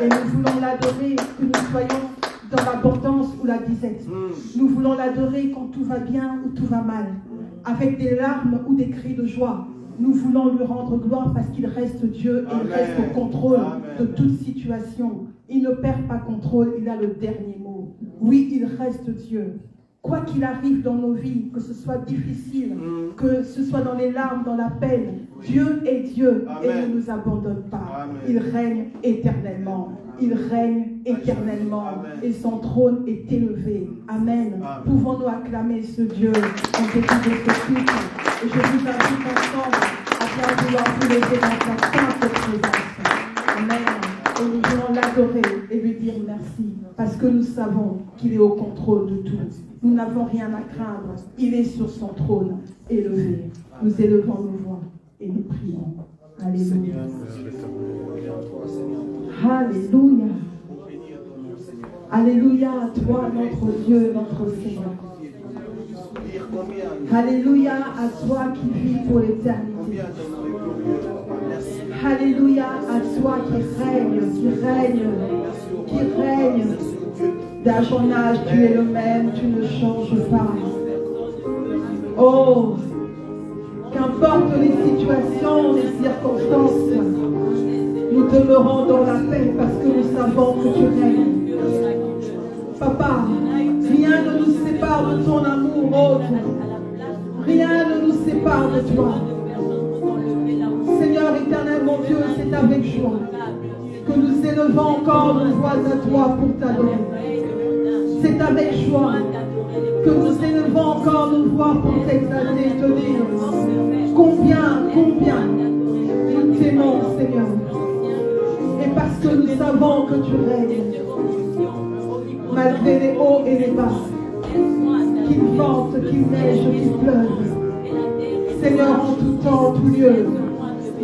Et nous voulons l'adorer, que nous soyons dans l'abondance ou la disette. Nous voulons l'adorer quand tout va bien ou tout va mal, avec des larmes ou des cris de joie. Nous voulons lui rendre gloire parce qu'il reste Dieu et il reste au contrôle de toute situation. Il ne perd pas contrôle, il a le dernier mot. Oui, il reste Dieu. Quoi qu'il arrive dans nos vies, que ce soit difficile, que ce soit dans les larmes, dans la peine, Dieu est Dieu et ne nous abandonne pas. Il règne éternellement. Il règne éternellement et son trône est élevé. Amen. Pouvons-nous acclamer ce Dieu en dépit de ce culte? Et je vous invite ensemble à bien vouloir vous lever dans sa sainte présence. Amen. Et nous voulons l'adorer et lui dire merci parce que nous savons qu'il est au contrôle de tout. Nous n'avons rien à craindre. Il est sur son trône élevé. Nous élevons nos voix et nous prions. Alléluia. Alléluia. Alléluia à toi, notre Dieu, notre Seigneur. Alléluia à toi qui vis pour l'éternité. Alléluia à toi qui règne. D'âge en âge, tu es le même, tu ne changes pas. Oh, qu'importe les situations, les circonstances, nous demeurons dans la paix parce que nous savons que tu règnes. Papa, rien ne nous sépare de ton amour, oh Dieu. Rien ne nous sépare de toi. Seigneur éternel, mon Dieu, c'est avec joie que nous élevons encore nos voix à toi pour t'adorer. C'est avec joie que nous élevons encore nos voix pour t'exalter et te dire combien nous t'aimons, Seigneur. Et parce que nous savons que tu règnes, malgré les hauts et les bas, qu'il vente, qu'il neige, qu'il pleuve. Seigneur, en tout temps, en tout lieu,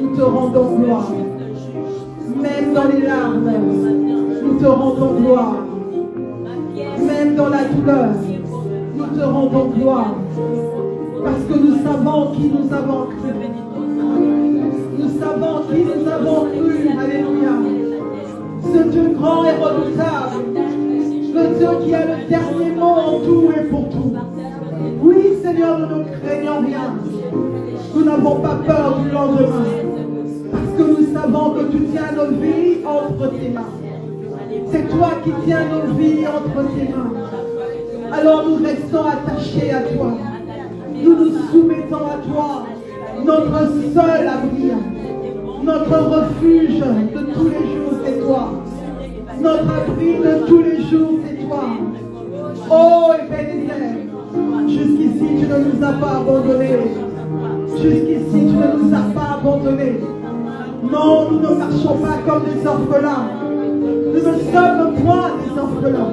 nous te rendons gloire. Même dans les larmes, nous te rendons gloire. Même dans la douleur, nous te rendons gloire. Parce que nous savons qui nous avons cru. Nous savons qui nous avons cru. Alléluia. Ce Dieu grand et redoutable. Le Dieu qui a le dernier mot en tout et pour tout. Oui, Seigneur, nous ne craignons rien. Nous n'avons pas peur du lendemain. Parce que nous savons que tu tiens nos vies entre tes mains. C'est toi qui tiens nos vies entre tes mains. Alors nous restons attachés à toi. Nous nous soumettons à toi. Notre seul abri, notre refuge de tous les jours, c'est toi. Notre abri de tous les jours, c'est toi. Oh, Ebenezer, jusqu'ici tu ne nous as pas abandonnés. Jusqu'ici tu ne nous as pas abandonnés. Non, nous ne marchons pas comme des orphelins. Nous ne sommes point des orphelins.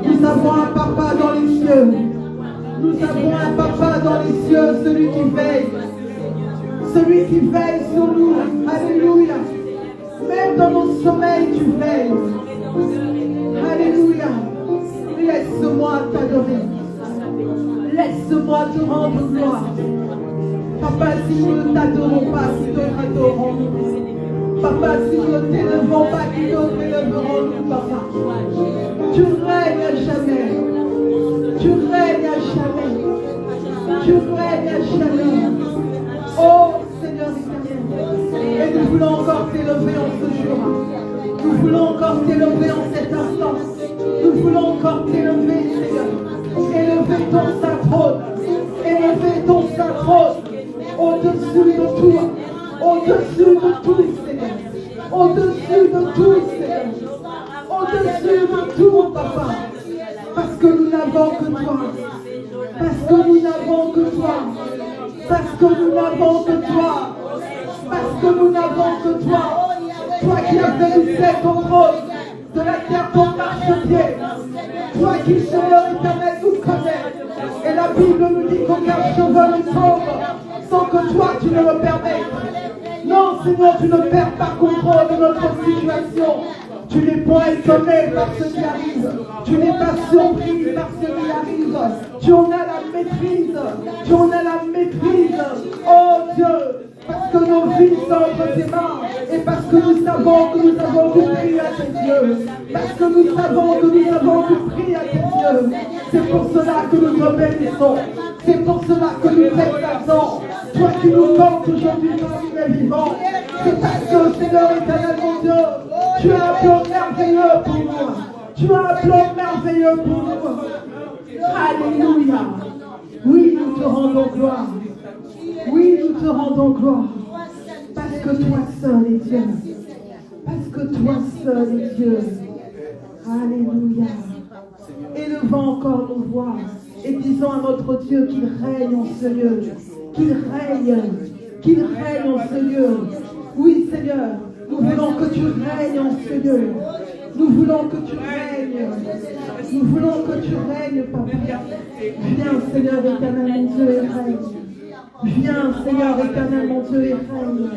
Nous avons un papa dans les cieux. Nous avons un papa dans les cieux, celui qui veille. Celui qui veille sur nous. Alléluia. Même dans nos sommeils, tu veilles. Alléluia. Laisse-moi t'adorer. Laisse-moi te rendre gloire. Papa, si nous ne t'adorons pas, qui d'autres adorons-nous? Papa, si nous ne t'élevons pas, qui d'autres élèverons-nous, papa? Tu règnes à jamais. Tu règnes à jamais. Tu règnes à jamais. Oh Seigneur éternel. Et nous voulons encore t'élever en ce jour. Nous voulons encore t'élever en cet instant. Nous voulons encore t'élever, Seigneur. Élever ton saint trône. Élever ton saint trône. Au-dessus de tout. Au-dessus de tout, Seigneur. Au-dessus de tout, Seigneur. Au-dessus de tout, papa. Parce que nous n'avons que toi. Parce que nous n'avons que toi. Parce que nous n'avons que toi. Parce que nous n'avons que toi. Toi qui as fait ton trône, de la terre ton marchepied. Toi qui, Seigneur éternel, nous connais. Et la Bible nous dit qu'aucun cheveu ne tombe sans que toi tu ne le permettes. Non, Seigneur, tu ne perds pas contrôle de notre situation. Tu n'es pas étonné par ce qui arrive. Tu n'es pas surpris par ce qui arrive. Tu en as la maîtrise. Oh Dieu, parce que nos vies sont entre tes mains Et parce que nous savons que nous avons du prix à tes yeux. Parce que nous savons que nous avons du prix à tes yeux. C'est pour cela que nous te bénissons. C'est pour cela que nous t'exaltons. Toi qui nous portes aujourd'hui dans les vivants. C'est parce que, Seigneur éternel, mon Dieu, tu as un plan merveilleux pour nous. Tu as un plan merveilleux pour nous. Alléluia. Oui, nous te rendons gloire. Oui, nous te rendons gloire. Parce que toi seul est Dieu. Parce que toi seul est Dieu. Alléluia. Élevons encore nos voix et disons à notre Dieu qu'il règne en ce lieu. Qu'il règne en ce lieu. Oui, Seigneur, nous voulons que tu règnes en ce lieu. Nous voulons que tu règnes. Nous voulons que tu règnes, Papa. Viens, Seigneur éternel, mon Dieu, et règne. Viens, Seigneur éternel, mon Dieu, et règne.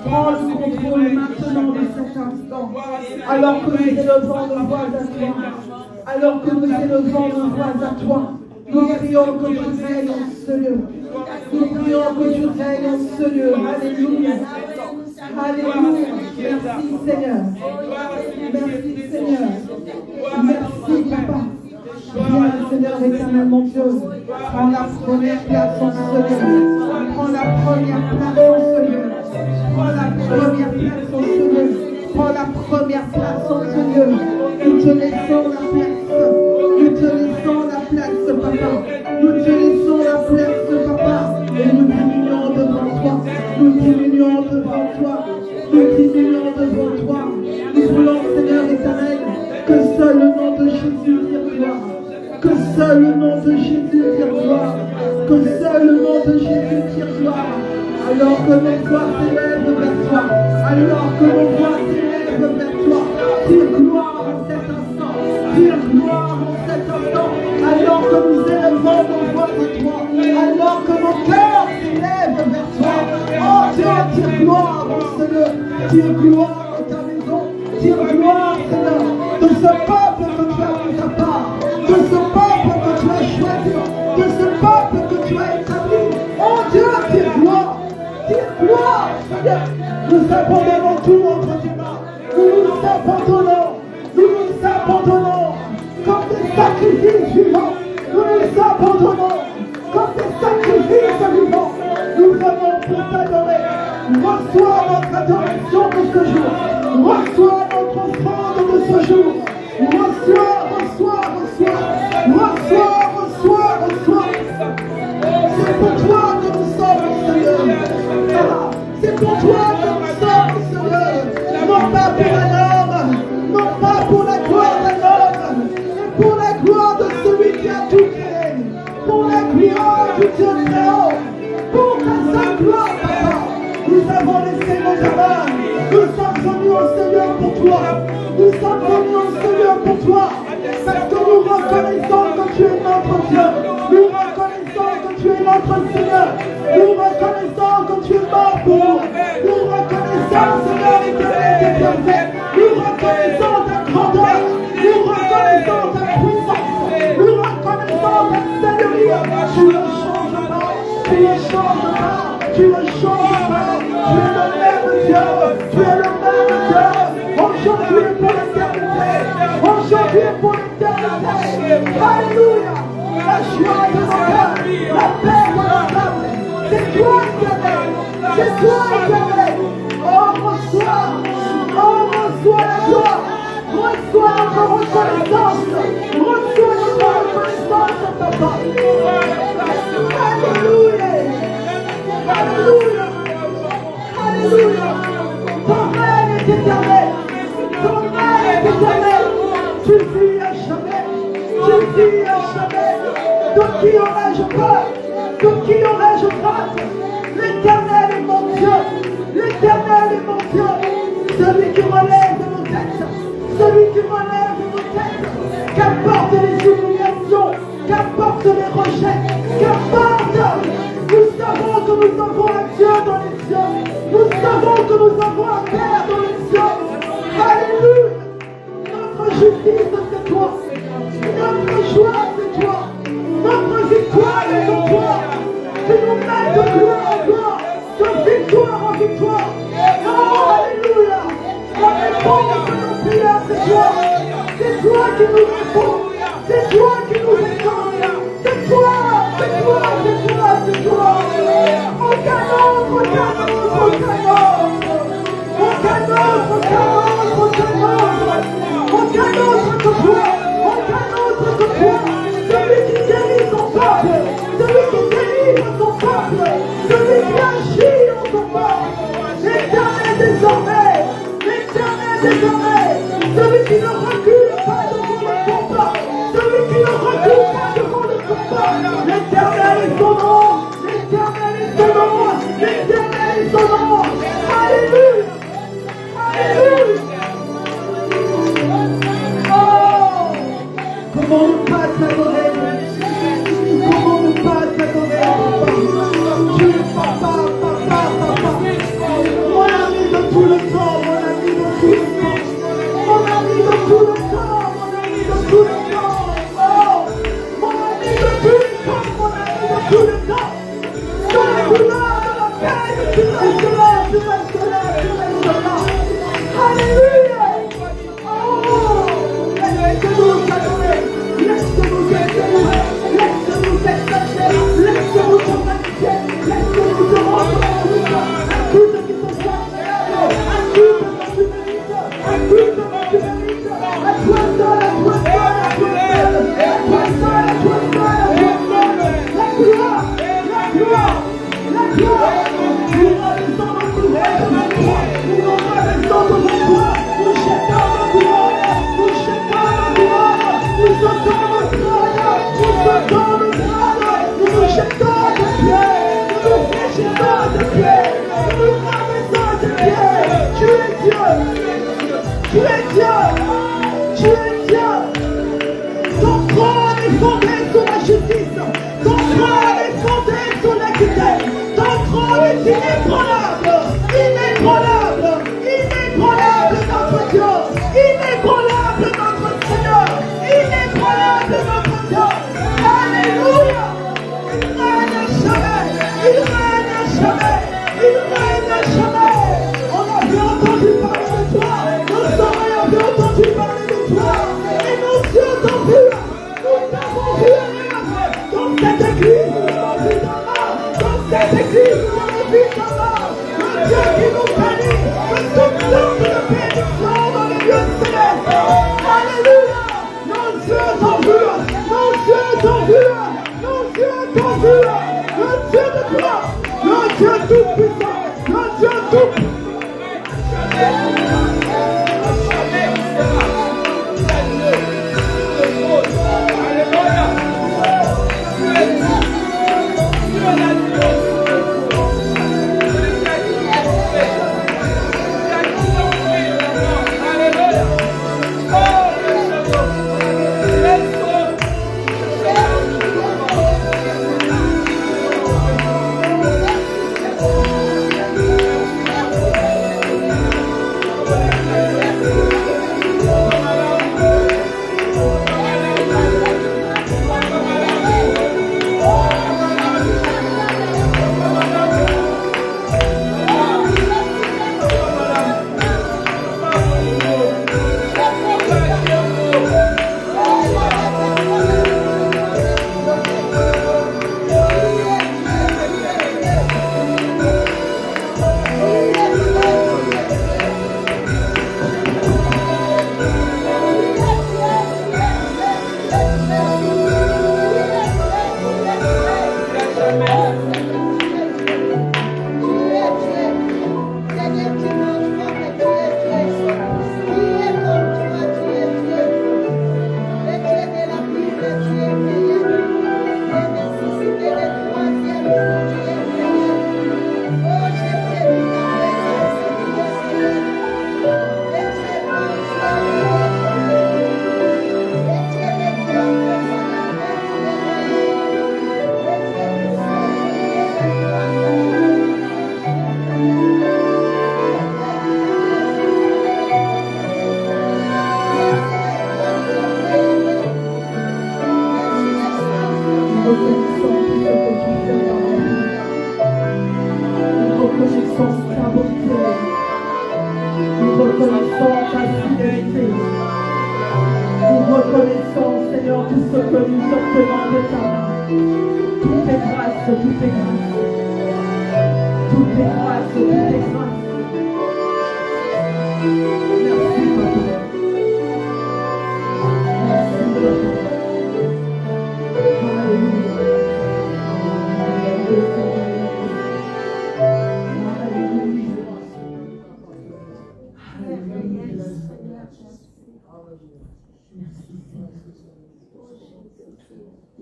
Prends le contrôle maintenant de cet instant. Alors que nous élevons nos voix à toi. Alors que nous élevons nos voix à toi. Nous prions que tu règnes en ce lieu. Nous prions que tu règnes en ce lieu. Alléluia. Alléluia. Merci Seigneur. Merci Seigneur. Merci Papa. Viens Seigneur éternel mon Dieu. Prends la première place en ce lieu. Prends la première place en ce lieu. Prends la première place en ce lieu. Prends la première place en ce lieu. Nous te laissons la place. Nous te laissons la place, Papa. Nous te laissons la place, Papa. Et nous diminuons devant toi. Nous diminuons devant toi. Nous diminuons devant toi. Nous voulons, Seigneur éternel, que seul le nom de Jésus tire gloire. Que seul le nom de Jésus tire gloire. Que seul le nom de Jésus tire gloire. Alors que nos voix s'élèvent vers toi. Alors que nos voix s'élèvent vers toi. Tire gloire en cet instant. Tire gloire en cet instant. Alors que nous élevons nos voix à toi. Alors que nos cœurs s'élèvent vers toi. Oh Dieu, tire gloire en ce lieu. Tire gloire en ta maison. Tire gloire, Seigneur, de ce peuple que tu as mis à part. De ce peuple que tu as choisi. De ce peuple que tu as établi. Oh Dieu, tire gloire. Tire gloire, Seigneur. Nous abandonnons tout entre tes mains. Nous nous abandonnons. Nous nous abandonnons comme des sacrifices vivants. Nous nous abandonnons comme des sacrifices vivants. Nous venons pour t'adorer. Reçois notre adoration de ce jour. Reçois notre offrande de ce jour. Reçois. C'est pour toi que nous sommes, Seigneur. C'est pour toi que nous sommes, Seigneur. Non pas pour un homme, non pas pour la gloire d'un homme, mais pour la gloire de celui qui a tout créé. Pour la gloire du Dieu très haut. Pour ta seule gloire, Papa. Nous avons laissé nos gamins. Nous sommes venus au Seigneur pour toi. Nous sommes venus au Seigneur pour toi. Parce que nous reconnaissons que tu es notre Dieu. Nous reconnaissons que tu es notre Seigneur. Nous reconnaissons que tu es mort pour nous. Nous reconnaissons, Seigneur, l'éternel des bienfaits. Nous reconnaissons ta grandeur. Nous reconnaissons ta puissance. Nous reconnaissons ta seigneurie. Tu ne changes pas. Tu ne changes pas. Tu ne changes pas. Tu es le même Dieu. Tu es le même Dieu. Aujourd'hui et pour l'éternité. Aujourd'hui et pour l'éternité. Alléluia. La joie de nos cœurs. La paix de nos âmes. C'est toi éternel. C'est toi éternel. Oh, reçois. Oh, reçois la gloire. Reçois notre reconnaissance. Reçois notre reconnaissance, Papa. Alléluia. Alléluia. Alléluia. Ton règne est éternel. Ton règne est éternel. Tu vis à jamais. Tu vis à jamais. De qui aurais-je peur? De qui aurais-je crainte? L'éternel est mon Dieu. L'éternel est mon Dieu. Celui qui relève nos têtes. Celui qui relève nos têtes. Qu'importe les humiliations. Qu'importe les rejets. Qu'importe. Nous savons que nous avons un Dieu dans les cieux. Nous savons que nous avons un Père dans les cieux. Alléluia. Notre justice, c'est toi. Notre joie, c'est toi. Notre victoire est en toi. Tu nous mets de gloire en gloire, de victoire en victoire. Oh, alléluia. Celui qui ne recule pas devant le combat. Celui qui ne recule pas devant le combat. L'Éternel est son nom. L'Éternel est son nom. L'Éternel est son nom. Alléluia. Alléluia. Oh, comment ne pas t'adorer? Comment ne pas t'adorer? Tu es papa, papa, papa. Mon ami de tout le temps, mon ami de tout le temps. Mon ami de tout le temps, mon ami de tout le temps. Oh, mon ami de tout le temps, mon ami de tout le temps. Dans la douleur, dans la peine, tu restes là, tu restes là, tu restes là. Alléluia. Oh, laisse-nous t'adorer, laisse-nous t'adorer, laisse-nous t'exalter, laisse-nous te magnifier, laisse-nous te rendre un culte qui te soit agréable, un culte que tu mérites, un culte que tu mérites. À toi seul, à toi seul, à toi seul, à toi seul, à toi seul, à toi seul. La gloire, la gloire, la gloire. Nous renaissons notre roi devant toi, nous renaissons devant toi, nous jetons nos couronnes, nous jetons nos couronnes, nous sautons nos trônes, nous sautons nos trônes, nous nous jetons à tes pieds, nous nous fléchissons à tes pieds, nous nous rabaissons à tes pieds. Tu es Dieu, tu es Dieu, tu es Dieu. Ton trône est fondé sur la justice, ton trône est fondé sur l'équité, ton trône est inébranlable, inébranlable, inébranlable notre Dieu, inébranlable notre Seigneur, inébranlable notre Dieu. Alléluia. Il règne à jamais, il règne à jamais, il règne à jamais. On a bien entendu parler de toi, nos oreilles ont bien entendu parler de toi, et nos yeux t'ont vu, nous t'avons vu œuvre. Dans cette église, nous avons vu ta main, dans cette église, nous avons vu ta main. Le Dieu qui nous bénit, que toute sorte de bénédiction dans les lieux célestes. Alléluia. Nos yeux t'ont vu, nos yeux t'ont vu, nos yeux t'ont vu. Le Dieu de gloire, le Dieu tout-puissant, le Dieu tout-puissant.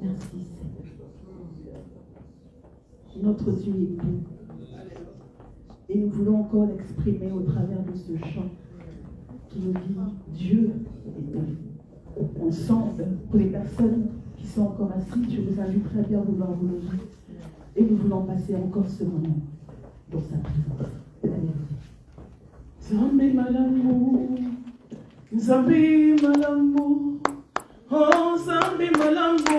Merci Seigneur. Notre Dieu est bon. Et nous voulons encore l'exprimer au travers de ce chant qui nous dit Dieu est bon. Ensemble, pour les personnes qui sont encore assises, je vous inviterai bien à vouloir vous lever. Et nous voulons passer encore ce moment dans sa présence. Zambi malamu, Zambi malamu, oh Zambi malamu,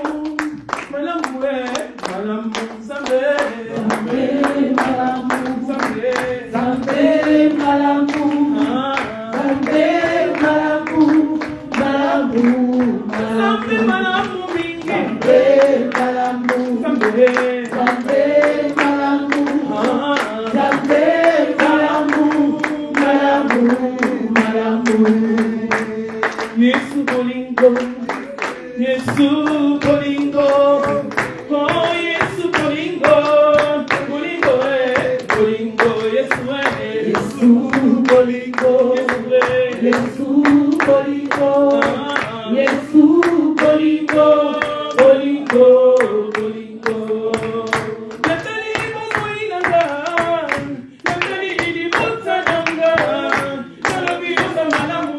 malamu malamu, Zambi, Zambi malamu, Zambi, Zambi malamu, Zambi malamu, malamu, Zambi malamu mingi, Zambi malamu, Zambi, Zambi malamu, Zambi Yesu bolingo, Yesu bolingo, oh Yesu bolingo, bolingo bolingo, Yesu bolingo, Yesu bolingo, Yesu bolingo, bolingo, bolingo. Natali momoinanga, natali di botanga, nalobi yosa malamu.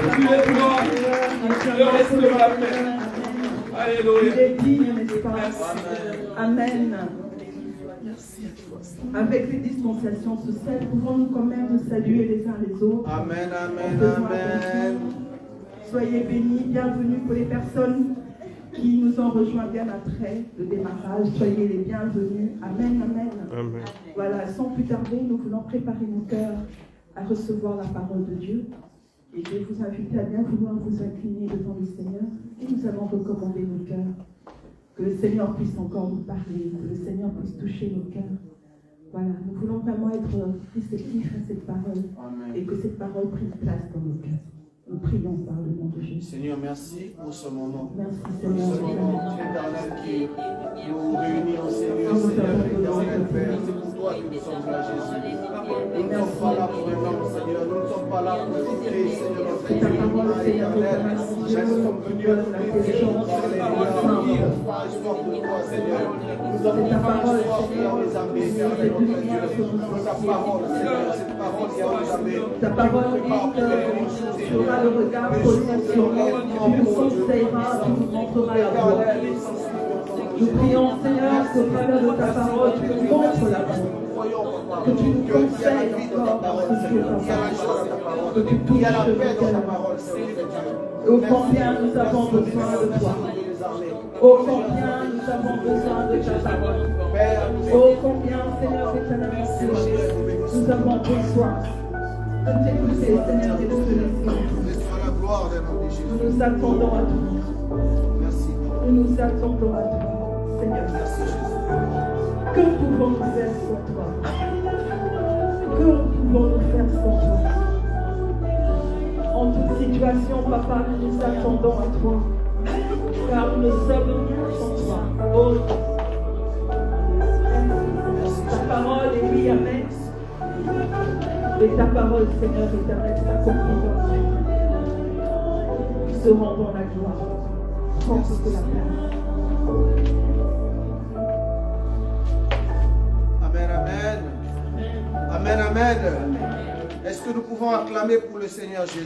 Tu es roi. Le reste de la paix. Alléluia. Il est digne, n'est-ce pas? Amen. Avec les dispensations sociales, pouvons-nous quand même nous saluer les uns les autres? Amen, amen, amen. Soyez bénis, bienvenue pour les personnes qui nous ont rejoints bien après le démarrage. Soyez les bienvenus. Amen, amen. Amen. Voilà, sans plus tarder, nous voulons préparer nos cœurs à recevoir la parole de Dieu. Et je vais vous inviter à bien vouloir vous incliner devant le Seigneur. Et nous allons recommander nos cœurs. Que le Seigneur puisse encore nous parler, que le Seigneur puisse toucher nos cœurs. Voilà, nous voulons vraiment être réceptifs à cette parole. Amen. Et que cette parole prenne place dans nos cœurs. Nous prions par le nom de Jésus. Seigneur, merci pour ce moment. Merci Ce Seigneur. moment éternel qui nous réunit en Seigneur, Seigneur éternel Père. C'est pour toi que nous sommes là, Jésus. Nous ne sommes pas là pour un homme, Seigneur. Nous ne sommes pas là pour écouter, Seigneur, notre Dieu éternel. Mais nous sommes venus à tous les jours pour parler de la histoire pour toi, Seigneur. Nous avons une histoire qui a les amenés, éternel, notre Dieu. Ta parole, Seigneur, cette parole qui a les amenés. Ta parole dit que tu auras le regard posé sur nous, tu nous conseilleras, tu nous montreras la voie. Nous prions, Seigneur, qu'au travers de ta parole, tu nous montres la voie. Que tu nous conseilles encore dans ce qui est ta parole. Que tu touches le cœur. Ô combien nous avons besoin de toi. Ô combien nous avons besoin de ta parole. Ô combien, Seigneur éternel, nous avons besoin de t'écouter, Seigneur, et de te laisser. Nous nous attendons à toi. Merci. Nous nous attendons à toi, Seigneur. Merci, Jésus. Que pouvons-nous faire sans toi? Que pouvons-nous faire sans toi? En toute situation, Papa, nous nous attendons à toi. Car nous ne sommes rien sans toi. Oh, ta parole est oui, amen. Et ta parole, Seigneur éternel, s'accomplit dans nous. Nous te rendons la gloire. Prends toute la place. Amen, amen. Amen, amen. Est-ce que nous pouvons acclamer pour le Seigneur Jésus?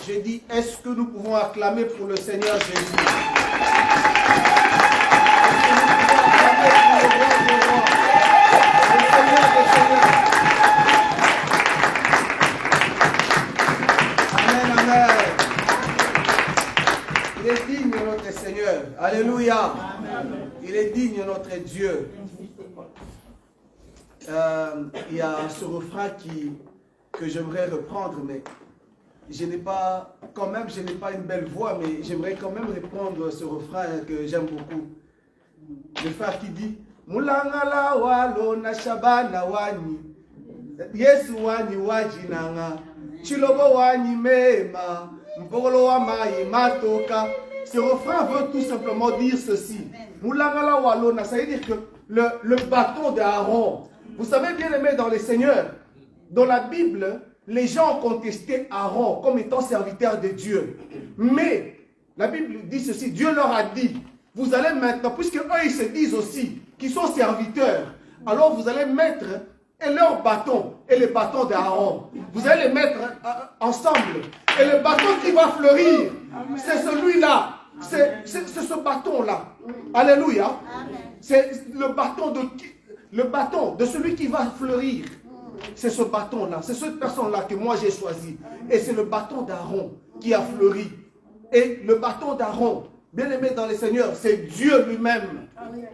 J'ai dit, est-ce que nous pouvons acclamer pour le Seigneur Jésus? Amen, amen. Il est digne notre Seigneur. Alléluia. Il est digne notre Dieu. Il y a ce refrain que j'aimerais reprendre, mais je n'ai pas une belle voix, mais j'aimerais quand même reprendre ce refrain que j'aime beaucoup. Le frère qui dit Mulangala walo na shabana wani Yesu wani wajinanga Chilobo wani mema Mpogolo wa mai matoka. Ce refrain veut tout simplement dire ceci. Mulangala walo na, ça veut dire que le bâton d'Aaron. Vous savez bien aimé dans les seigneurs, dans la Bible, les gens ont contesté Aaron comme étant serviteur de Dieu. Mais la Bible dit ceci, Dieu leur a dit, vous allez maintenant, puisque eux ils se disent aussi qu'ils sont serviteurs, alors vous allez mettre leur bâton et le bâton d'Aaron. Vous allez les mettre ensemble. Et le bâton qui va fleurir, c'est celui-là. C'est ce bâton-là. Alléluia. C'est le bâton de celui qui va fleurir. C'est ce bâton-là. C'est cette personne-là que moi j'ai choisi. Et c'est le bâton d'Aaron qui a fleuri. Et le bâton d'Aaron, bien aimé dans les seigneurs, c'est Dieu lui-même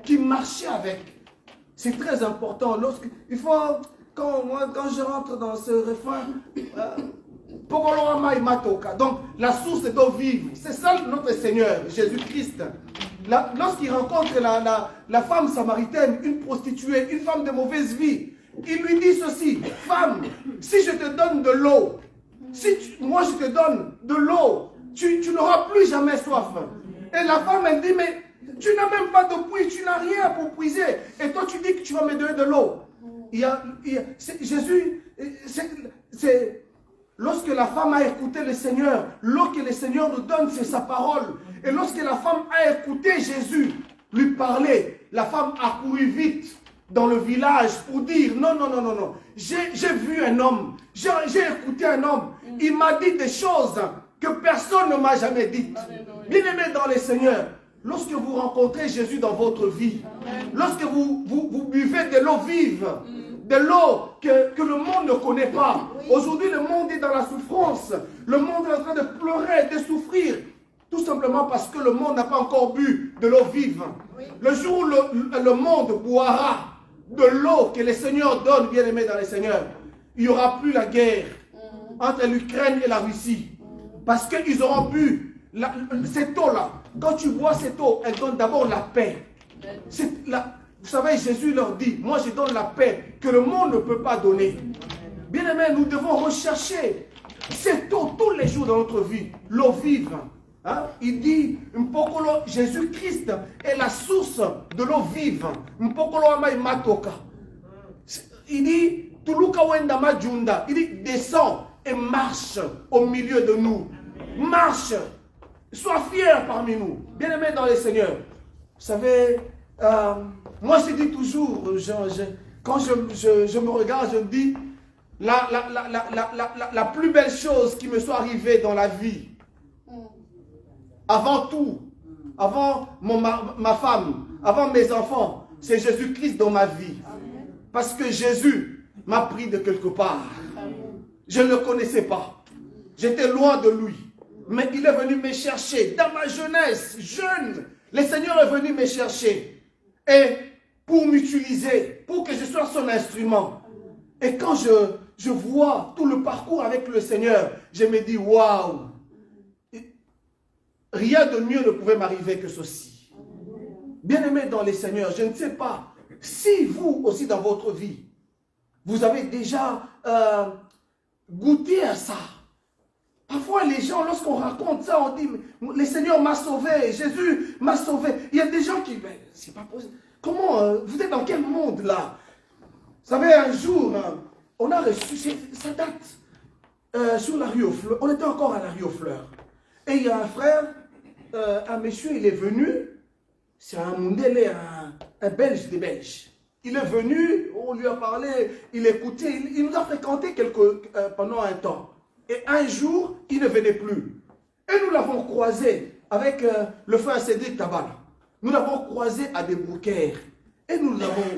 qui marchait avec. C'est très important. Quand je rentre dans ce refrain, donc la source d'eau vive, c'est ça notre Seigneur, Jésus-Christ. Lorsqu'il rencontre la femme samaritaine, une prostituée, une femme de mauvaise vie, il lui dit ceci, femme, si je te donne de l'eau, moi je te donne de l'eau, tu n'auras plus jamais soif. Et la femme, elle dit, mais tu n'as même pas de puits, tu n'as rien pour puiser. Et toi, tu dis que tu vas me donner de l'eau. Jésus, lorsque la femme a écouté le Seigneur, l'eau que le Seigneur nous donne, c'est sa parole. Et lorsque la femme a écouté Jésus lui parler, la femme a couru vite dans le village pour dire non, non, non, non, non. J'ai vu un homme, j'ai écouté un homme, il m'a dit des choses que personne ne m'a jamais dites. Bien-aimés dans les seigneurs, lorsque vous rencontrez Jésus dans votre vie, lorsque vous buvez de l'eau vive, de l'eau que le monde ne connaît pas. Aujourd'hui, le monde est dans la souffrance. Le monde est en train de pleurer, de souffrir. Tout simplement parce que le monde n'a pas encore bu de l'eau vive. Le jour où le monde boira de l'eau que les seigneurs donnent, bien aimés dans les seigneurs, il n'y aura plus la guerre entre l'Ukraine et la Russie. Parce qu'ils auront bu cette eau-là. Quand tu bois cette eau, elle donne d'abord la paix. Vous savez, Jésus leur dit, moi je donne la paix que le monde ne peut pas donner. Bien aimé, nous devons rechercher cette eau tous les jours dans notre vie, l'eau vive. Hein? Il dit, Jésus-Christ est la source de l'eau vive. Il dit, il dit, descends et marche au milieu de nous. Marche, sois fier parmi nous. Bien aimé dans les seigneurs. Vous savez, moi je dis toujours, quand je me regarde, je me dis, la plus belle chose qui me soit arrivée dans la vie, avant tout, avant ma femme, avant mes enfants, c'est Jésus-Christ dans ma vie. Parce que Jésus m'a pris de quelque part. Je ne le connaissais pas. J'étais loin de lui. Mais il est venu me chercher. Dans ma jeunesse, jeune, le Seigneur est venu me chercher. Et pour m'utiliser, pour que je sois son instrument. Et quand je vois tout le parcours avec le Seigneur, je me dis, waouh, rien de mieux ne pouvait m'arriver que ceci. Bien-aimés dans les Seigneurs, je ne sais pas si vous aussi dans votre vie, vous avez déjà goûté à ça. Parfois les gens, lorsqu'on raconte ça, on dit, le Seigneur m'a sauvé, Jésus m'a sauvé. Il y a des gens qui, ben, c'est pas possible. Comment, vous êtes dans quel monde là? Vous savez, un jour, on a reçu, ça date, sur la rue aux Fleurs, on était encore à la rue aux Fleurs. Et il y a un frère, un monsieur, il est venu, c'est un Mundele, un Belge des Belges. Il est venu, on lui a parlé, il écoutait, il nous a fréquenté pendant un temps. Et un jour, il ne venait plus. Et nous l'avons croisé avec le frère Cédric Tabala. Nous l'avons croisé à des bouquets. Et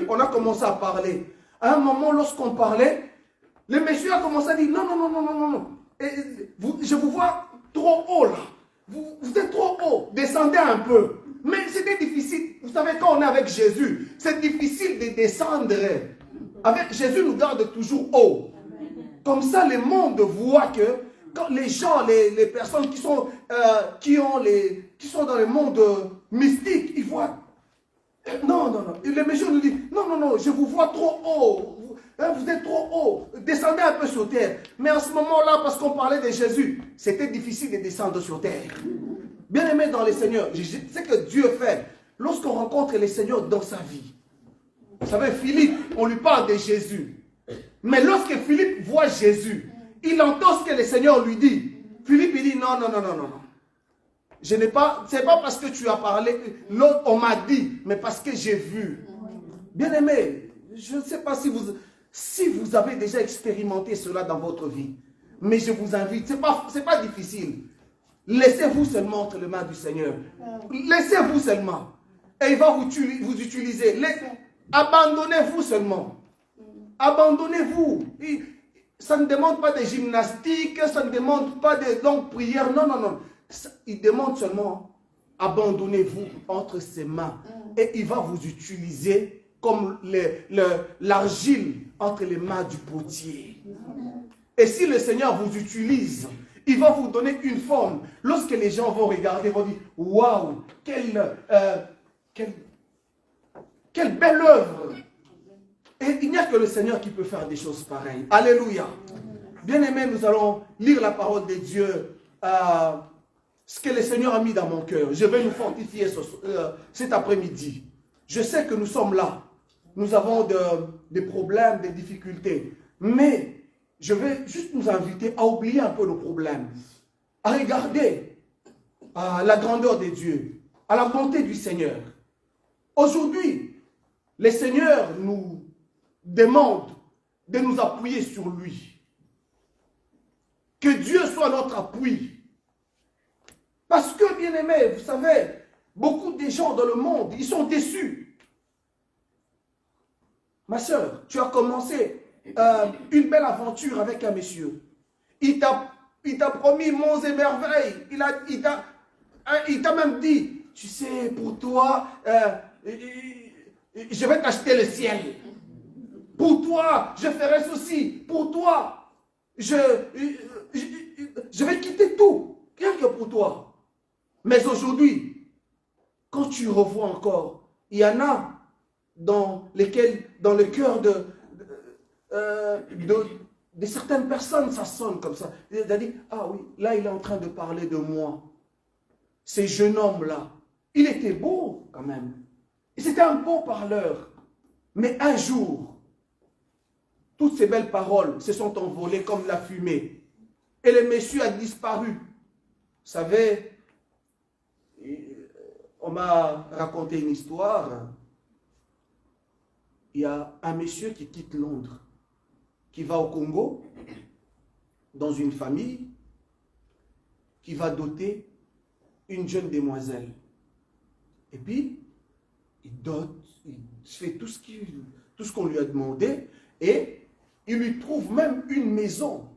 on a commencé à parler. À un moment, lorsqu'on parlait, le monsieur a commencé à dire, non, non, non, non, non, non. Et je vous vois trop haut là. Vous êtes trop haut. Descendez un peu. Mais c'était difficile. Vous savez, quand on est avec Jésus, c'est difficile de descendre. Avec Jésus nous garde toujours haut. Comme ça, le monde voit que quand les gens, les personnes qui sont dans le monde mystique, ils voient. Non, non, non. Et le monsieur nous dit, non, non, non, je vous vois trop haut. Vous êtes trop haut. Descendez un peu sur terre. Mais en ce moment-là, parce qu'on parlait de Jésus, c'était difficile de descendre sur terre. Bien aimé dans les seigneurs, c'est que Dieu fait lorsqu'on rencontre les seigneurs dans sa vie. Vous savez, Philippe, on lui parle de Jésus. Mais lorsque Philippe voit Jésus, il entend ce que le Seigneur lui dit. Philippe, il dit non, non, non, non, non. Ce n'est pas parce que tu as parlé, l'autre, on m'a dit, mais parce que j'ai vu. Bien aimé, je ne sais pas si vous avez déjà expérimenté cela dans votre vie. Mais je vous invite, ce n'est pas difficile. Laissez-vous seulement entre les mains du Seigneur. Laissez-vous seulement. Et il va vous utiliser. Abandonnez-vous seulement. Abandonnez-vous. Ça ne demande pas de gymnastique, ça ne demande pas de longues prières. Non, non, non. Il demande seulement, abandonnez-vous entre ses mains. Et il va vous utiliser comme l'argile entre les mains du potier. Et si le Seigneur vous utilise, il va vous donner une forme. Lorsque les gens vont regarder, ils vont dire, waouh, quelle belle œuvre. Et il n'y a que le Seigneur qui peut faire des choses pareilles. Alléluia. Bien-aimés, nous allons lire la parole de Dieu. Ce que le Seigneur a mis dans mon cœur. Je vais nous fortifier cet après-midi. Je sais que nous sommes là. Nous avons des problèmes, des difficultés. Mais je vais juste nous inviter à oublier un peu nos problèmes. À regarder la grandeur de Dieu. À la bonté du Seigneur. Aujourd'hui, le Seigneur nous demande de nous appuyer sur lui. Que Dieu soit notre appui. Parce que, bien-aimés, vous savez, beaucoup de gens dans le monde, ils sont déçus. Ma soeur, tu as commencé une belle aventure avec un monsieur. Il t'a promis monts et merveilles. Il t'a même dit, tu sais, pour toi, je vais t'acheter le ciel. Pour toi, je ferai ceci. Pour toi, je vais quitter tout. Rien que pour toi. Mais aujourd'hui, quand tu revois encore, il y en a dans le cœur de certaines personnes, ça sonne comme ça. Il a dit, ah oui, là il est en train de parler de moi. Ce jeune homme-là, il était beau quand même. Et c'était un bon parleur. Mais un jour, toutes ces belles paroles se sont envolées comme la fumée. Et le monsieur a disparu. Vous savez, on m'a raconté une histoire. Il y a un monsieur qui quitte Londres, qui va au Congo, dans une famille, qui va doter une jeune demoiselle. Et puis, il dote, il fait tout ce qu'on lui a demandé, et il lui trouve même une maison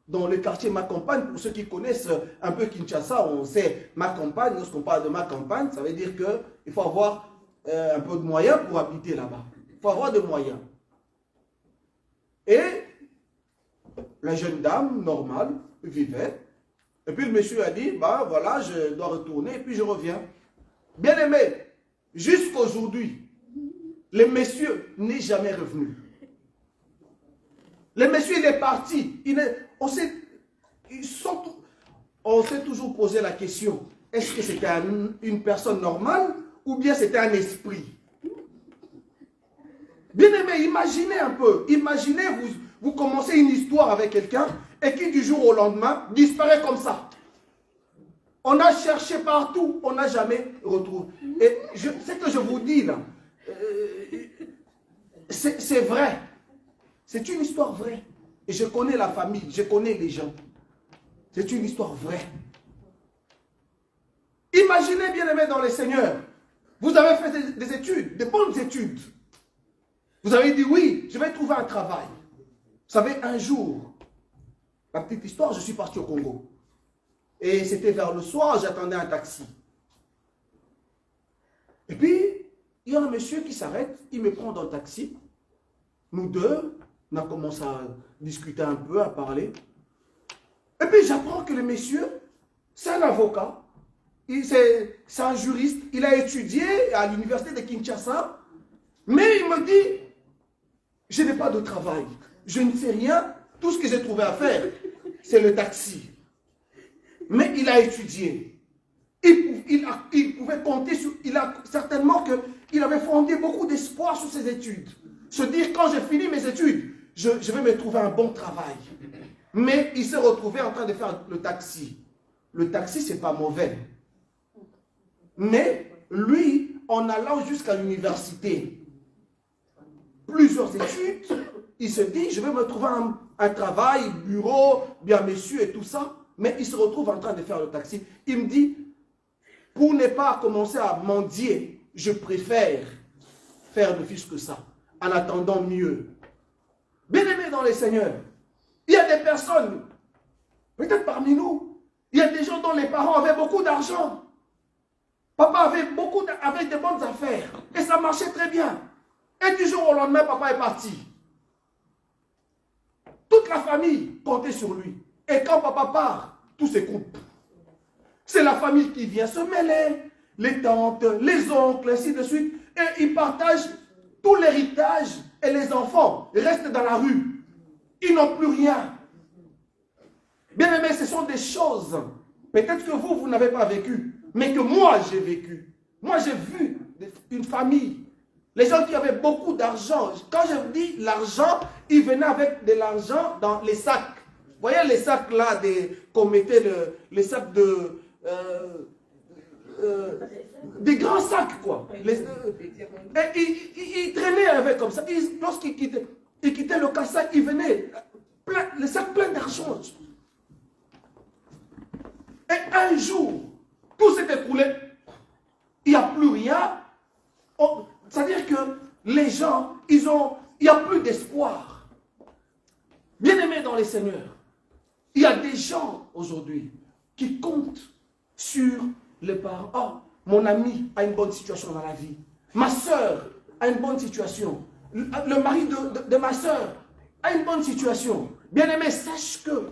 dans le quartier Ma Campagne. Pour ceux qui connaissent un peu Kinshasa, on sait Ma Campagne. Lorsqu'on parle de Ma Campagne, ça veut dire qu'il faut avoir un peu de moyens pour habiter là-bas. Il faut avoir des moyens. Et la jeune dame, normale, vivait. Et puis le monsieur a dit, bah voilà, je dois retourner et puis je reviens. Bien aimé, jusqu'à aujourd'hui, le monsieur n'est jamais revenu. Le monsieur il est parti. On s'est toujours posé la question, est-ce que c'était une personne normale ou bien c'était un esprit? Bien aimé, imaginez un peu. Imaginez, vous commencez une histoire avec quelqu'un et qui du jour au lendemain disparaît comme ça. On a cherché partout, on n'a jamais retrouvé. Et ce que je vous dis là, c'est vrai. C'est une histoire vraie. Et je connais la famille, je connais les gens. C'est une histoire vraie. Imaginez, bien aimé dans le Seigneur, vous avez fait des études, des bonnes études. Vous avez dit oui, je vais trouver un travail. Vous savez, un jour, la petite histoire, je suis parti au Congo. Et c'était vers le soir, j'attendais un taxi. Et puis, il y a un monsieur qui s'arrête, il me prend dans le taxi. Nous deux, on a commencé à discuter un peu, à parler. Et puis j'apprends que le monsieur, c'est un avocat. C'est un juriste. Il a étudié à l'université de Kinshasa. Mais il me dit, je n'ai pas de travail. Je ne sais rien. Tout ce que j'ai trouvé à faire, c'est le taxi. Mais il a étudié. Il pouvait compter sur... certainement qu'il avait fondé beaucoup d'espoir sur ses études. Se dire, quand j'ai fini mes études, je vais me trouver un bon travail. Mais il s'est retrouvé en train de faire le taxi. Le taxi, ce n'est pas mauvais. Mais lui, en allant jusqu'à l'université, plusieurs études, il se dit, je vais me trouver un travail, bureau, bien monsieur et tout ça. Mais il se retrouve en train de faire le taxi. Il me dit, pour ne pas commencer à mendier, je préfère faire de fils que ça, en attendant mieux. Bien-aimés dans les seigneurs, il y a des personnes, peut-être parmi nous, il y a des gens dont les parents avaient beaucoup d'argent. Papa avait des bonnes affaires. Et ça marchait très bien. Et du jour au lendemain, papa est parti. Toute la famille comptait sur lui. Et quand papa part, tout se coupe. C'est la famille qui vient se mêler, les tantes, les oncles, ainsi de suite. Et ils partagent tout l'héritage et les enfants restent dans la rue. Ils n'ont plus rien. Bien aimé, ce sont des choses, peut-être que vous n'avez pas vécu, mais que moi j'ai vécu. Moi j'ai vu une famille, les gens qui avaient beaucoup d'argent. Quand je dis l'argent, ils venaient avec de l'argent dans les sacs. Vous voyez les sacs là, qu'on mettait les sacs des grands sacs, quoi. Et il traînait avec comme ça. Lorsqu'il quittait le cassac, il venait, le sac plein d'argent. Et un jour, tout s'est écoulé. Il n'y a plus rien. C'est-à-dire que les gens, il n'y a plus d'espoir. Bien-aimés dans les seigneurs, il y a des gens aujourd'hui qui comptent sur les parents. Oh, mon ami a une bonne situation dans la vie. Ma soeur a une bonne situation. Le mari de ma soeur a une bonne situation. Bien-aimé, sache que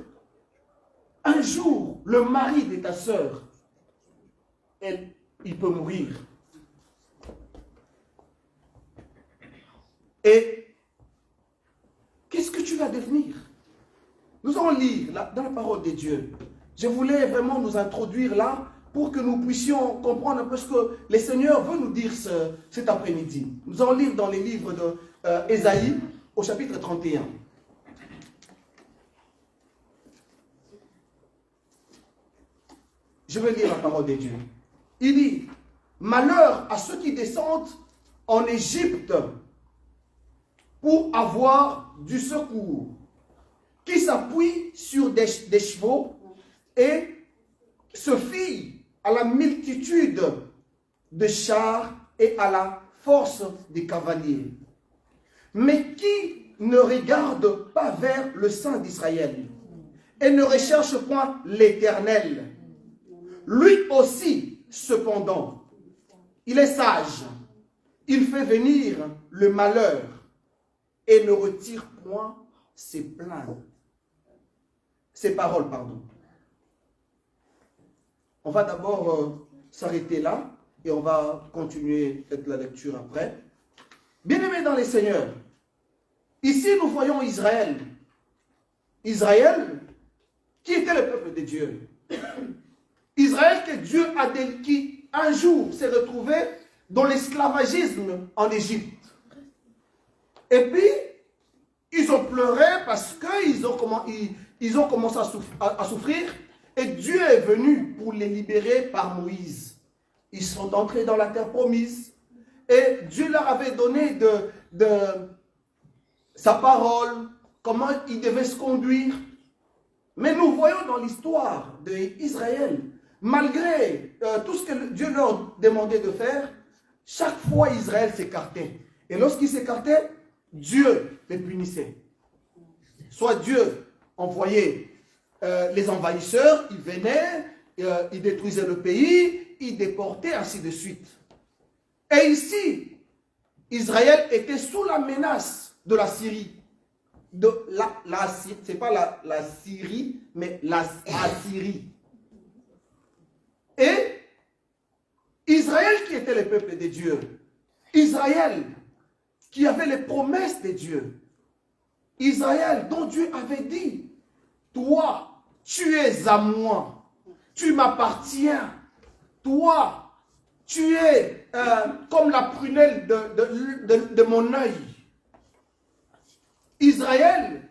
un jour, le mari de ta soeur, il peut mourir. Et qu'est-ce que tu vas devenir? Nous allons lire dans la parole de Dieu. Je voulais vraiment nous introduire là pour que nous puissions comprendre un peu ce que le Seigneur veut nous dire cet après-midi. Nous allons lire dans les livres d'Ésaïe au chapitre 31. Je vais lire la parole de Dieu. Il dit, malheur à ceux qui descendent en Égypte pour avoir du secours, qui s'appuient sur des chevaux et se fient à la multitude de chars et à la force des cavaliers, mais qui ne regardent pas vers le Saint d'Israël et ne recherchent point l'Éternel. Lui aussi, cependant, il est sage, il fait venir le malheur et ne retire point ses plaintes. Ses paroles, pardon. On va d'abord s'arrêter là et on va continuer peut-être la lecture après. Bien-aimés dans les seigneurs, ici nous voyons Israël. Israël qui était le peuple de Dieu. Israël que Dieu qui un jour s'est retrouvé dans l'esclavagisme en Égypte. Et puis, ils ont pleuré parce qu'ils ont commencé à souffrir. Et Dieu est venu pour les libérer par Moïse. Ils sont entrés dans la terre promise. Et Dieu leur avait donné de sa parole, comment ils devaient se conduire. Mais nous voyons dans l'histoire d'Israël, malgré tout ce que Dieu leur demandait de faire, chaque fois Israël s'écartait. Et lorsqu'il s'écartait, Dieu les punissait. Soit Dieu envoyait les envahisseurs, ils venaient, ils détruisaient le pays, ils déportaient, ainsi de suite. Et ici, Israël était sous la menace de la Syrie. C'est pas la Syrie, mais la Syrie. Et Israël qui était le peuple de Dieu, Israël qui avait les promesses de Dieu, Israël dont Dieu avait dit, toi, tu es à moi, tu m'appartiens, toi, tu es comme la prunelle de mon œil. Israël,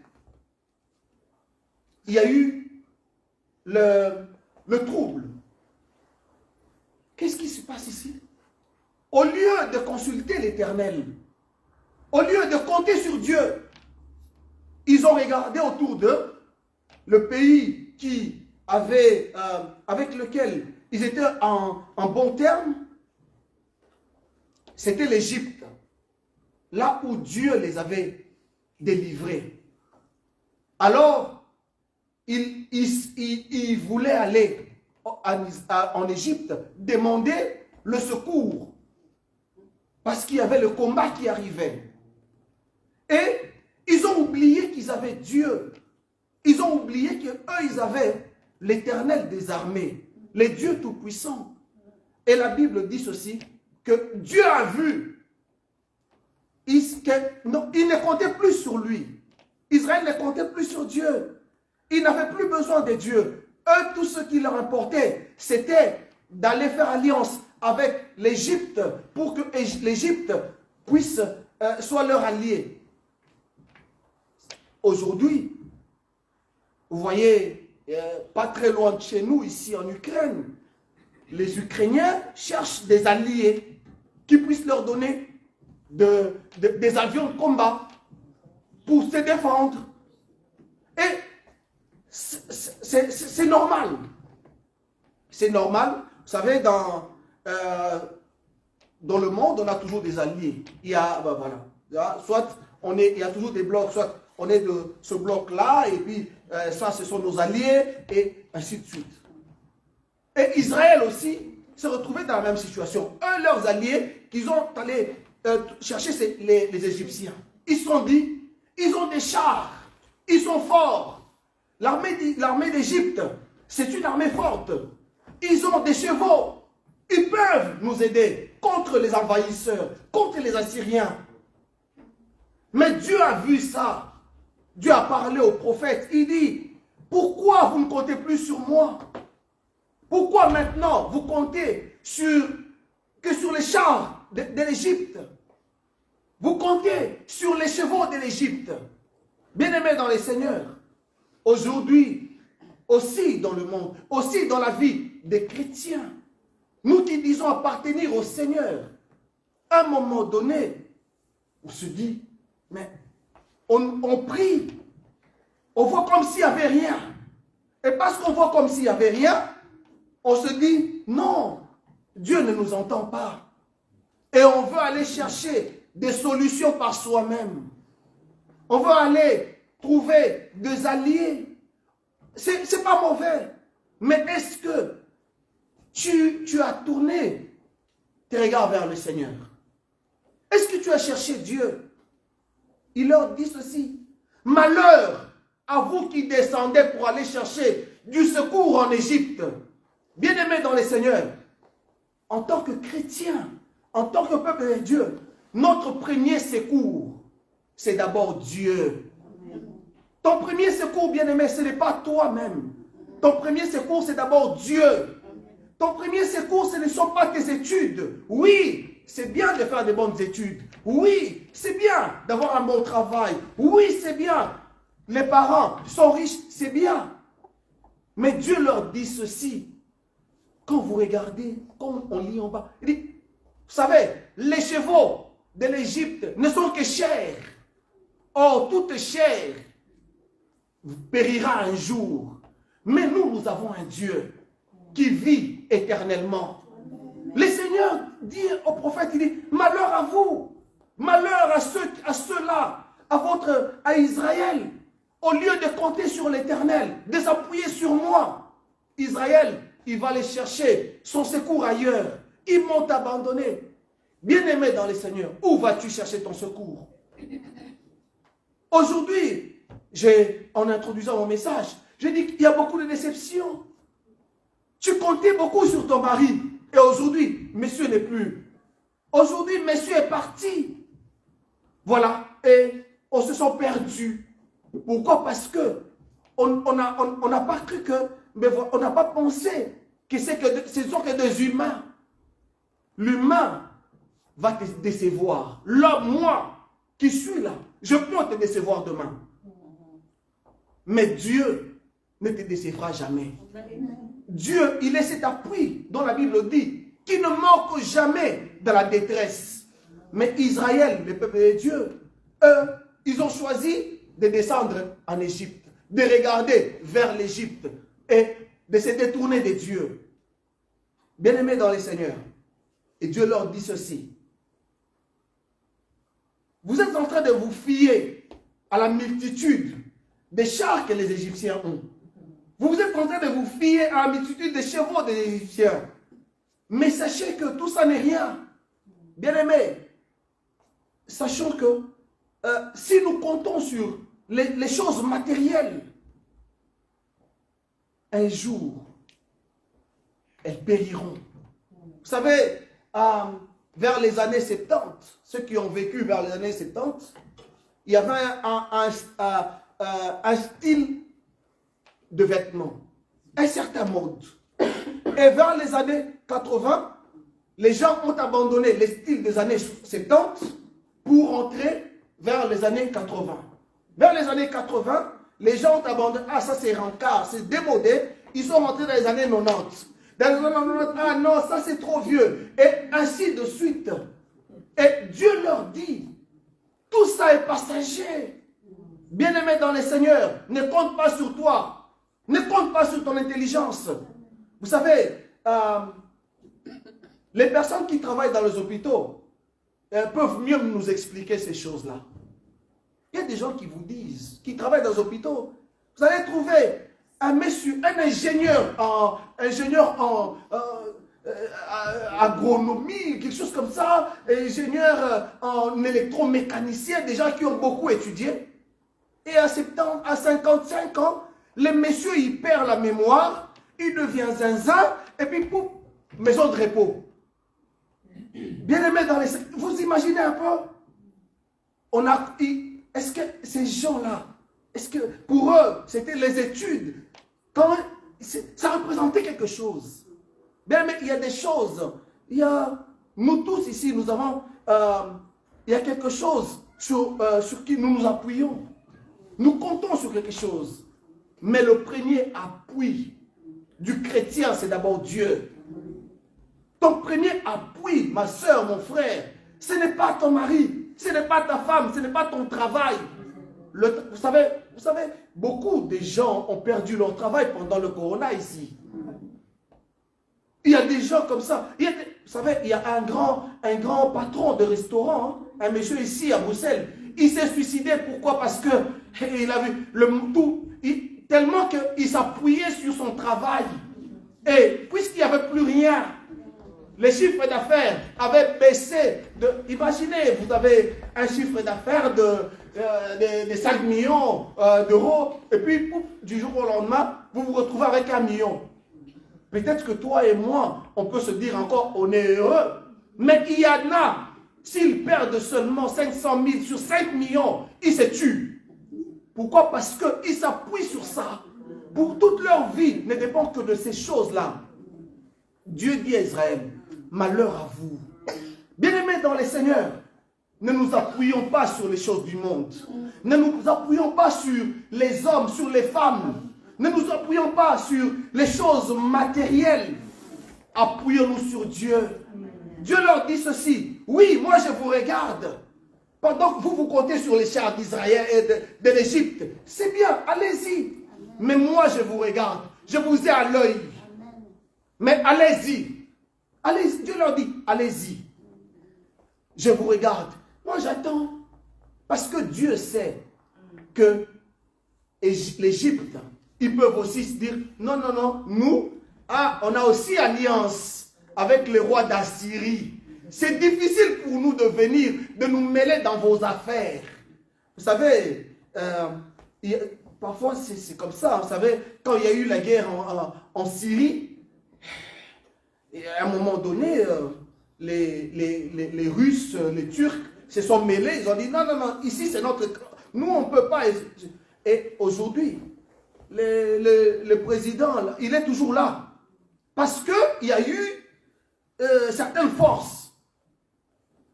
il y a eu le trouble. Qu'est-ce qui se passe ici? Au lieu de consulter l'Éternel, au lieu de compter sur Dieu, ils ont regardé autour d'eux le pays qui avait, avec lequel ils étaient en bon terme. C'était l'Égypte, là où Dieu les avait délivrés. Alors, ils voulaient aller en Égypte demander le secours parce qu'il y avait le combat qui arrivait. Et ils ont oublié qu'ils avaient Dieu. Ils ont oublié qu'eux, ils avaient l'Éternel des armées, les dieux tout-puissants. Et la Bible dit ceci, que Dieu a vu. Il ne comptait plus sur lui. Israël ne comptait plus sur Dieu. Ils n'avaient plus besoin de Dieu. Eux, tout ce qui leur importait, c'était d'aller faire alliance avec l'Égypte pour que l'Égypte puisse soit leur allié. Aujourd'hui, vous voyez, pas très loin de chez nous, ici en Ukraine, les Ukrainiens cherchent des alliés qui puissent leur donner des avions de combat pour se défendre. Et c'est normal. C'est normal. Vous savez, dans le monde, on a toujours des alliés. Il y a, ben voilà, soit il y a toujours des blocs, soit on est de ce bloc-là, et puis ça, ce sont nos alliés, et ainsi de suite. Et Israël aussi se retrouvait dans la même situation. Eux, leurs alliés, qu'ils ont allé chercher les Égyptiens. Ils se sont dit, ils ont des chars, ils sont forts. L'armée d'Égypte, c'est une armée forte. Ils ont des chevaux. Ils peuvent nous aider contre les envahisseurs, contre les Assyriens. Mais Dieu a vu ça. Dieu a parlé au prophète. Il dit, pourquoi vous ne comptez plus sur moi? Pourquoi maintenant vous comptez que sur les chars de l'Égypte? Vous comptez sur les chevaux de l'Égypte. Bien-aimés dans les seigneurs, aujourd'hui, aussi dans le monde, aussi dans la vie des chrétiens, nous qui disons appartenir au Seigneur, à un moment donné, on se dit, mais on prie, on voit comme s'il n'y avait rien. Et parce qu'on voit comme s'il n'y avait rien, on se dit, non, Dieu ne nous entend pas. Et on veut aller chercher des solutions par soi-même. On veut aller trouver des alliés. C'est pas mauvais. Mais est-ce que tu as tourné tes regards vers le Seigneur? Est-ce que tu as cherché Dieu? Il leur dit ceci. Malheur à vous qui descendez pour aller chercher du secours en Égypte. Bien-aimés dans les seigneurs, en tant que chrétiens, en tant que peuple de Dieu, notre premier secours, c'est d'abord Dieu. Ton premier secours, bien-aimé, ce n'est pas toi-même. Ton premier secours, c'est d'abord Dieu. Ton premier secours, ce ne sont pas tes études. Oui, c'est bien de faire de bonnes études. Oui, c'est bien d'avoir un bon travail. Oui, c'est bien. Les parents sont riches, c'est bien. Mais Dieu leur dit ceci. Quand vous regardez, quand on lit en bas, il dit, vous savez, les chevaux de l'Égypte ne sont que chair. Or, toute chair périra un jour. Mais nous avons un Dieu qui vit éternellement. Le Seigneur dit au prophète, il dit, malheur à vous, malheur à ceux-là, à Israël, au lieu de compter sur l'Éternel, de s'appuyer sur moi. Israël, il va aller chercher son secours ailleurs. Ils m'ont abandonné. Bien-aimé dans les Seigneurs, où vas-tu chercher ton secours? Aujourd'hui, en introduisant mon message, j'ai dit qu'il y a beaucoup de déceptions. Tu comptais beaucoup sur ton mari. Et aujourd'hui, monsieur n'est plus. Aujourd'hui, monsieur est parti. Voilà. Et on se sent perdu. Pourquoi? Parce que on n'a pas cru que, mais on n'a pas pensé que ce sont que des humains. L'humain va te décevoir. L'homme, moi, qui suis là, je peux te décevoir demain. Mais Dieu ne te décevra jamais. Dieu, il est cet appui dont la Bible dit, qui ne manque jamais de la détresse. Mais Israël, le peuple de Dieu, eux, ils ont choisi de descendre en Égypte, de regarder vers l'Égypte et de se détourner de Dieu. Bien-aimés dans les seigneurs, et Dieu leur dit ceci. Vous êtes en train de vous fier à la multitude des chars que les Égyptiens ont. Vous êtes en train de vous fier à la multitude des chevaux des Égyptiens. Mais sachez que tout ça n'est rien. Bien-aimés, sachons que si nous comptons sur les choses matérielles, un jour, elles périront. Vous savez, vers les années 70, ceux qui ont vécu vers les années 70, il y avait un style de vêtements, un certain mode. Et vers les années 80, les gens ont abandonné les styles des années 70 pour entrer vers les années 80. Vers les années 80, les gens ont abandonné, ah ça c'est rancard, c'est démodé, ils sont rentrés dans les années 90. Ah non, ça c'est trop vieux. Et ainsi de suite. Et Dieu leur dit, tout ça est passager. Bien-aimé dans les seigneurs, ne compte pas sur toi. Ne compte pas sur ton intelligence. Vous savez, les personnes qui travaillent dans les hôpitaux peuvent mieux nous expliquer ces choses-là. Il y a des gens qui vous disent, qui travaillent dans les hôpitaux, vous allez trouver un monsieur, un ingénieur en agronomie, quelque chose comme ça, ingénieur en électromécanicien, des gens qui ont beaucoup étudié. Et à 55 ans, le monsieur, il perd la mémoire, il devient zinzin, et puis pouf, maison de repos. Bien aimé dans les... Vous imaginez un peu? Est-ce que ces gens-là, est-ce que pour eux, c'était les études, ça représentait quelque chose? Bien aimé, il y a des choses, nous tous ici, nous avons, il y a quelque chose sur qui nous nous appuyons. Nous comptons sur quelque chose. Mais le premier appui du chrétien, c'est d'abord Dieu. Ton premier appui, ma soeur, mon frère, ce n'est pas ton mari, ce n'est pas ta femme, ce n'est pas ton travail. Vous savez, beaucoup de gens ont perdu leur travail pendant le corona ici. Il y a des gens comme ça. Vous savez, il y a un grand patron de restaurant, un monsieur ici à Bruxelles. Il s'est suicidé. Pourquoi? Parce que il a vu tellement qu'il s'appuyait sur son travail. Et puisqu'il n'y avait plus rien, les chiffres d'affaires avaient baissé. Imaginez, vous avez un chiffre d'affaires de 5 millions d'euros, et puis pouf, du jour au lendemain, vous vous retrouvez avec 1 million. Peut-être que toi et moi, on peut se dire encore, on est heureux. Mais il y en a, s'ils perdent seulement 500 000 sur 5 millions, ils se tuent. Pourquoi? Parce qu'ils s'appuient sur ça. Pour toute leur vie, ne dépend que de ces choses-là. Dieu dit à Israël, malheur à vous. Bien-aimés dans les seigneurs, ne nous appuyons pas sur les choses du monde. Ne nous appuyons pas sur les hommes, sur les femmes. Ne nous appuyons pas sur les choses matérielles. Appuyons-nous sur Dieu. Dieu leur dit ceci. Oui, moi je vous regarde. Pendant que vous comptez sur les chars d'Israël et de l'Égypte. C'est bien, allez-y. Mais moi je vous regarde. Je vous ai à l'œil. Mais allez-y. Allez-y. Dieu leur dit, allez-y. Je vous regarde. Moi j'attends. Parce que Dieu sait que l'Égypte, ils peuvent aussi se dire, non, non, non, nous, on a aussi alliance avec le roi d'Assyrie. C'est difficile pour nous de venir, de nous mêler dans vos affaires. Vous savez, parfois c'est comme ça. Vous savez, quand il y a eu la guerre en Syrie, et à un moment donné, les Russes, les Turcs se sont mêlés. Ils ont dit, non, non, non, ici c'est notre... Nous, on ne peut pas... Et aujourd'hui, le président, il est toujours là. Parce qu'il y a eu certaines forces.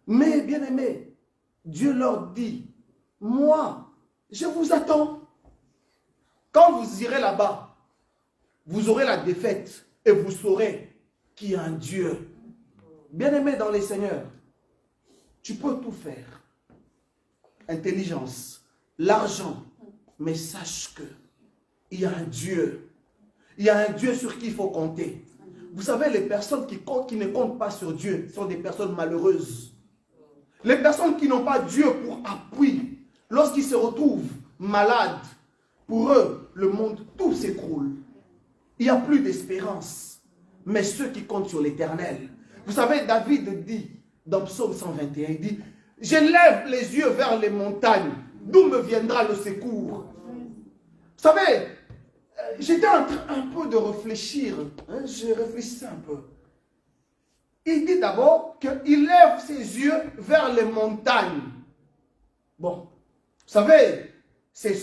Mais, bien aimé, Dieu leur dit, moi, je vous attends. Quand vous irez là-bas, vous aurez la défaite et vous saurez qu'il y a un Dieu. Bien aimé dans les seigneurs, tu peux tout faire. Intelligence, l'argent, mais sache que il y a un Dieu. Il y a un Dieu sur qui il faut compter. Vous savez, les personnes qui ne comptent pas sur Dieu sont des personnes malheureuses. Les personnes qui n'ont pas Dieu pour appui, lorsqu'ils se retrouvent malades, pour eux, le monde, tout s'écroule. Il n'y a plus d'espérance. Mais ceux qui comptent sur l'Éternel. Vous savez, David dit, dans Psaume 121, il dit, « Je lève les yeux vers les montagnes, d'où me viendra le secours. » Vous savez, j'étais en train un peu de réfléchir. Hein, je réfléchissais un peu. Il dit d'abord qu'il lève ses yeux vers les montagnes. Bon, vous savez, c'est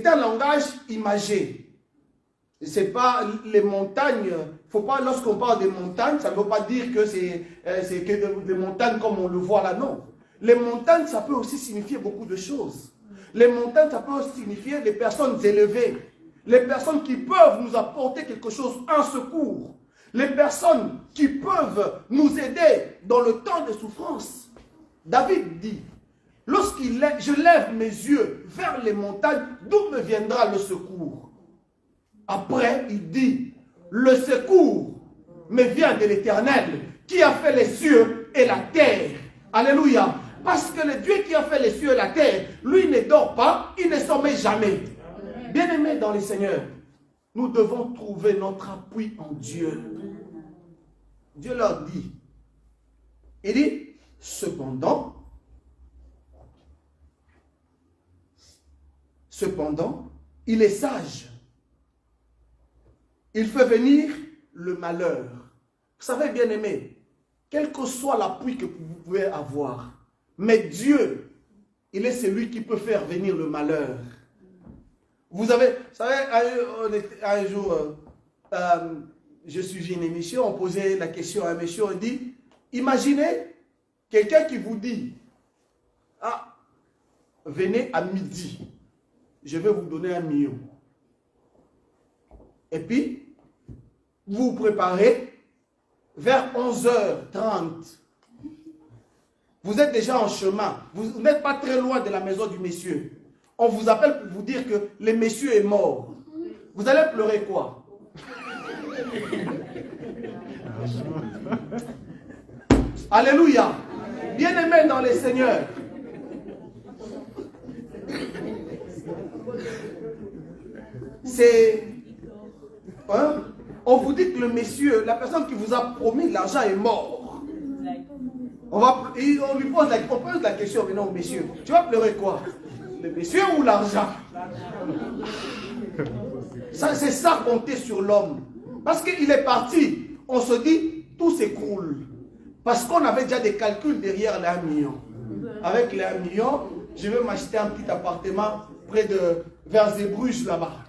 un langage imagé. C'est pas les montagnes. Faut pas, lorsqu'on parle des montagnes, ça ne veut pas dire que c'est que des montagnes comme on le voit là, non. Les montagnes, ça peut aussi signifier beaucoup de choses. Les montagnes, ça peut aussi signifier des personnes élevées. les personnes qui peuvent nous apporter quelque chose, un secours, les personnes qui peuvent nous aider dans le temps de souffrance. David dit, je lève mes yeux vers les montagnes, d'où me viendra le secours? Après, il dit, le secours me vient de l'Éternel, qui a fait les cieux et la terre. Alléluia. Parce que le Dieu qui a fait les cieux et la terre, lui ne dort pas, il ne sommeille jamais. Bien-aimés dans les Seigneurs, nous devons trouver notre appui en Dieu. Dieu leur dit, il dit, cependant, il est sage. Il fait venir le malheur. Vous savez, bien-aimés, quel que soit l'appui que vous pouvez avoir, mais Dieu, il est celui qui peut faire venir le malheur. Vous savez, un jour, je suivis une émission, on posait la question à un monsieur, on dit, imaginez quelqu'un qui vous dit, ah, venez à midi, je vais vous donner 1 million. Et puis, vous vous préparez vers 11h30. Vous êtes déjà en chemin. Vous n'êtes pas très loin de la maison du monsieur. On vous appelle pour vous dire que le monsieur est mort. Vous allez pleurer quoi? Alléluia. Bien-aimés dans les Seigneurs. C'est... Hein? On vous dit que le monsieur, la personne qui vous a promis l'argent est mort. On lui pose la question maintenant au monsieur. Tu vas pleurer quoi? Le monsieur ou l'argent? C'est ça compter sur l'homme. Parce qu'il est parti, on se dit, tout s'écroule. Parce qu'on avait déjà des calculs derrière les 1 million. Avec les 1 million, je vais m'acheter un petit appartement près de vers Zeebrugge là-bas.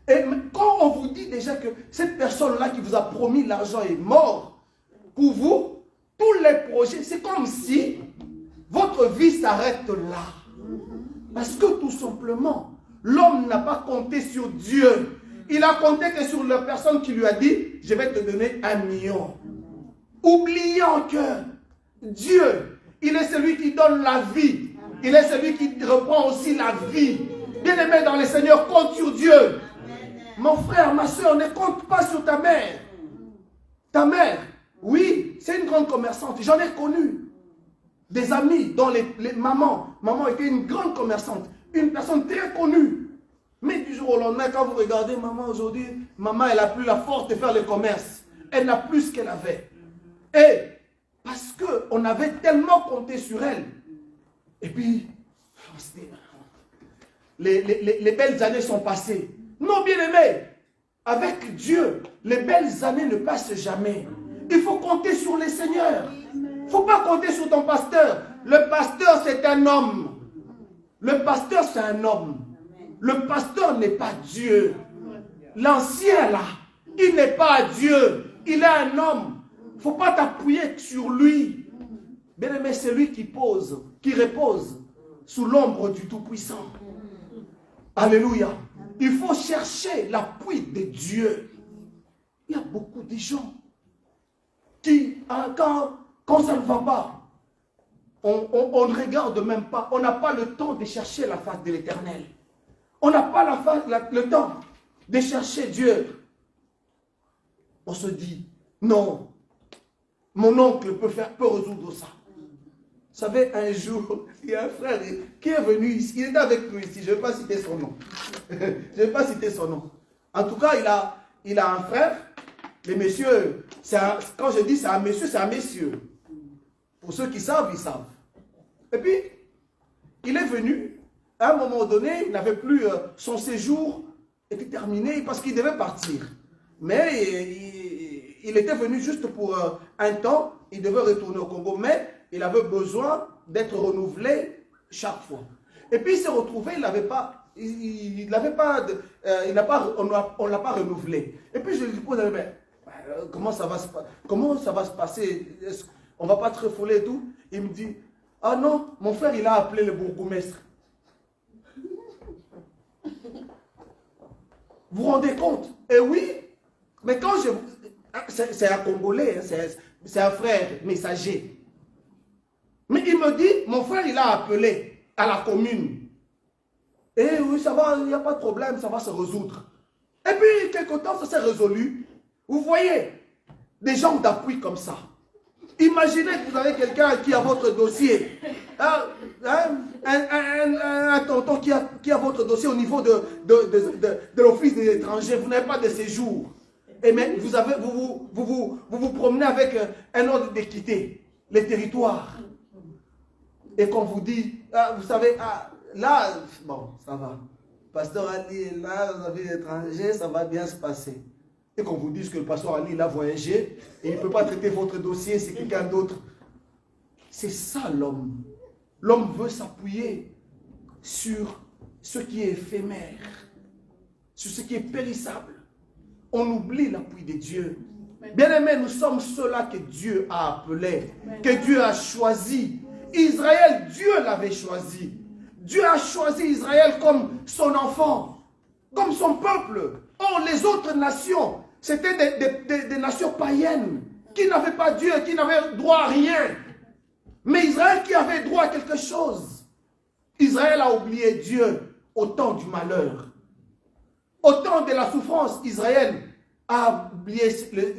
Et quand on vous dit déjà que cette personne-là qui vous a promis l'argent est morte, pour vous, tous les projets, c'est comme si votre vie s'arrête là. Parce que tout simplement, l'homme n'a pas compté sur Dieu. Il a compté que sur la personne qui lui a dit, je vais te donner 1 million. Oubliant que Dieu, il est celui qui donne la vie. Il est celui qui reprend aussi la vie. Bien-aimé dans le Seigneur, compte sur Dieu. Mon frère, ma soeur, ne compte pas sur ta mère. Ta mère, oui, c'est une grande commerçante. J'en ai connu des amis dont les mamans. Maman était une grande commerçante. Une personne très connue. Mais du jour au lendemain, quand vous regardez maman aujourd'hui, maman, elle n'a plus la force de faire le commerce. Elle n'a plus ce qu'elle avait. Et parce qu'on avait tellement compté sur elle. Et puis, les belles années sont passées. Non, bien-aimés, avec Dieu, les belles années ne passent jamais. Il faut compter sur les seigneurs. Il ne faut pas compter sur ton pasteur. Le pasteur, c'est un homme. Le pasteur, c'est un homme. Le pasteur n'est pas Dieu. L'ancien, là, il n'est pas Dieu. Il est un homme. Il ne faut pas t'appuyer sur lui. Bien-aimé, c'est lui qui repose sous l'ombre du Tout-Puissant. Alléluia. Il faut chercher l'appui de Dieu. Il y a beaucoup de gens qui, quand ça ne va pas, on ne regarde même pas. On n'a pas le temps de chercher la face de l'Éternel. On n'a pas le temps de chercher Dieu. On se dit, non, mon oncle peut résoudre ça. Vous savez, un jour, il y a un frère qui est venu ici. Il était avec nous ici. Je ne vais pas citer son nom. Je ne vais pas citer son nom. En tout cas, il a un frère. Les messieurs, quand je dis c'est un monsieur, c'est un messieurs. Pour ceux qui savent, ils savent. Et puis, il est venu. À un moment donné, il n'avait plus... son séjour était terminé parce qu'il devait partir. Mais il était venu juste pour un temps. Il devait retourner au Congo. Mais il avait besoin d'être renouvelé chaque fois. Et puis il s'est retrouvé, on ne l'a pas renouvelé. Et puis je lui pose, comment ça va se passer? On ne va pas te refouler et tout? Il me dit, ah non, mon frère il a appelé le bourgmestre. Vous vous rendez compte? Et oui, mais quand je... C'est un Congolais, hein, c'est un frère messager. Mais il me dit, mon frère, il a appelé à la commune. Et oui, ça va, il n'y a pas de problème, ça va se résoudre. Et puis, quelque temps, ça s'est résolu. Vous voyez, des gens d'appui comme ça. Imaginez que vous avez quelqu'un qui a votre dossier. Un tonton qui a votre dossier au niveau de l'Office des étrangers. Vous n'avez pas de séjour. Et mais vous vous promenez avec un ordre de quitter les territoires. Et qu'on vous dit, vous savez, là, bon, ça va. Pasteur Ali est là, vous avez l'étranger, ça va bien se passer. Et qu'on vous dise que le pasteur Ali, il a voyagé et il ne peut pas traiter votre dossier, c'est quelqu'un d'autre. C'est ça l'homme. L'homme veut s'appuyer sur ce qui est éphémère, sur ce qui est périssable. On oublie l'appui de Dieu. Bien-aimés, nous sommes ceux-là que Dieu a appelés, que Dieu a choisis. Israël, Dieu l'avait choisi. Dieu a choisi Israël comme son enfant, comme son peuple. Or, les autres nations, c'était des nations païennes qui n'avaient pas Dieu, qui n'avaient droit à rien. Mais Israël qui avait droit à quelque chose. Israël a oublié Dieu au temps du malheur. Au temps de la souffrance, Israël a oublié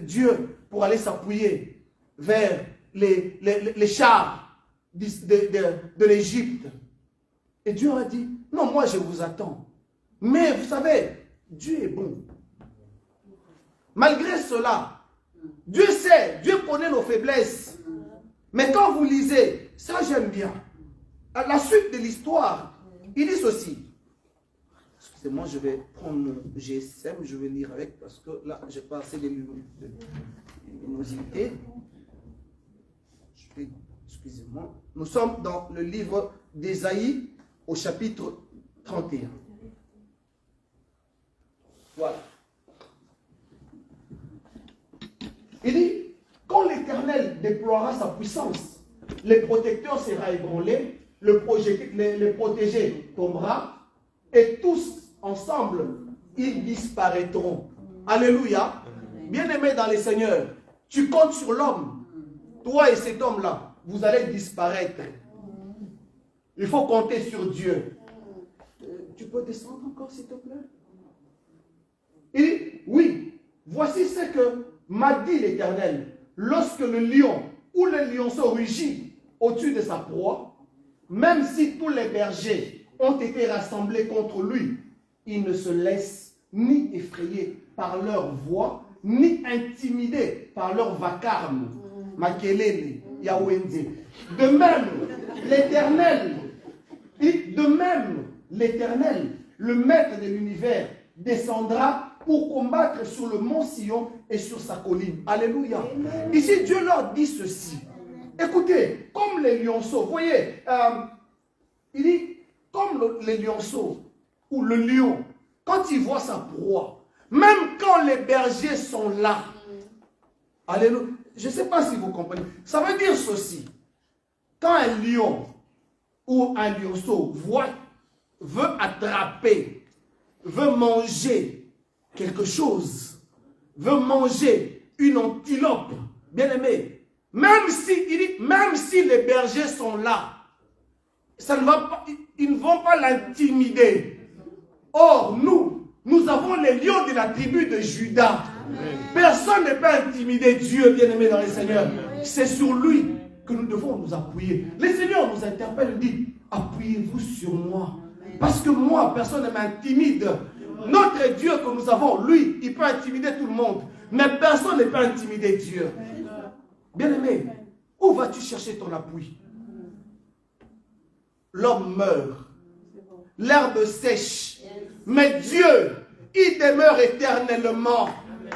Dieu pour aller s'appuyer vers les chars de l'Égypte. Et Dieu a dit, non, moi je vous attends. Mais vous savez, Dieu est bon. Malgré cela, Dieu sait, Dieu connaît nos faiblesses. Mais quand vous lisez, ça j'aime bien. À la suite de l'histoire, il dit ceci. Excusez-moi, je vais prendre mon GSM, je vais lire avec parce que là, j'ai pas assez de luminosité. Excusez-moi. Nous sommes dans le livre d'Ésaïe au chapitre 31. Voilà. Il dit, quand l'Éternel déploiera sa puissance, le protecteur sera ébranlé, le protégé tombera, et tous ensemble, ils disparaîtront. Alléluia. Bien-aimé dans les seigneurs, tu comptes sur l'homme. Toi et cet homme-là, vous allez disparaître. Il faut compter sur Dieu. Tu peux descendre encore, s'il te plaît? Il dit, oui, voici ce que m'a dit l'Éternel. Lorsque le lion ou le lionceau rugit au-dessus de sa proie, même si tous les bergers ont été rassemblés contre lui, il ne se laisse ni effrayer par leur voix, ni intimider par leur vacarme. Makelele, Yahweh. De même, l'Éternel, le maître de l'univers, descendra pour combattre sur le mont Sion et sur sa colline. Alléluia. Amen. Ici, Dieu leur dit ceci. Écoutez, comme les lionceaux, vous voyez, il dit, comme les lionceaux ou le lion, quand il voit sa proie, même quand les bergers sont là, alléluia, je ne sais pas si vous comprenez, ça veut dire ceci. Quand un lion ou un lionceau veut attraper, veut manger quelque chose, veut manger une antilope, bien aimé, même si les bergers sont là, ça ne va pas, ils ne vont pas l'intimider. Or, nous avons les lions de la tribu de Juda. Amen. Personne ne peut intimider Dieu, bien aimé dans les seigneurs. C'est sur lui que nous devons nous appuyer. Les seigneurs nous interpellent et disent, appuyez-vous sur moi. Parce que moi, personne ne m'intimide. Notre Dieu que nous avons, lui, il peut intimider tout le monde. Mais personne ne peut intimider Dieu. Bien-aimé, où vas-tu chercher ton appui? L'homme meurt. L'herbe sèche. Mais Dieu, il demeure éternellement.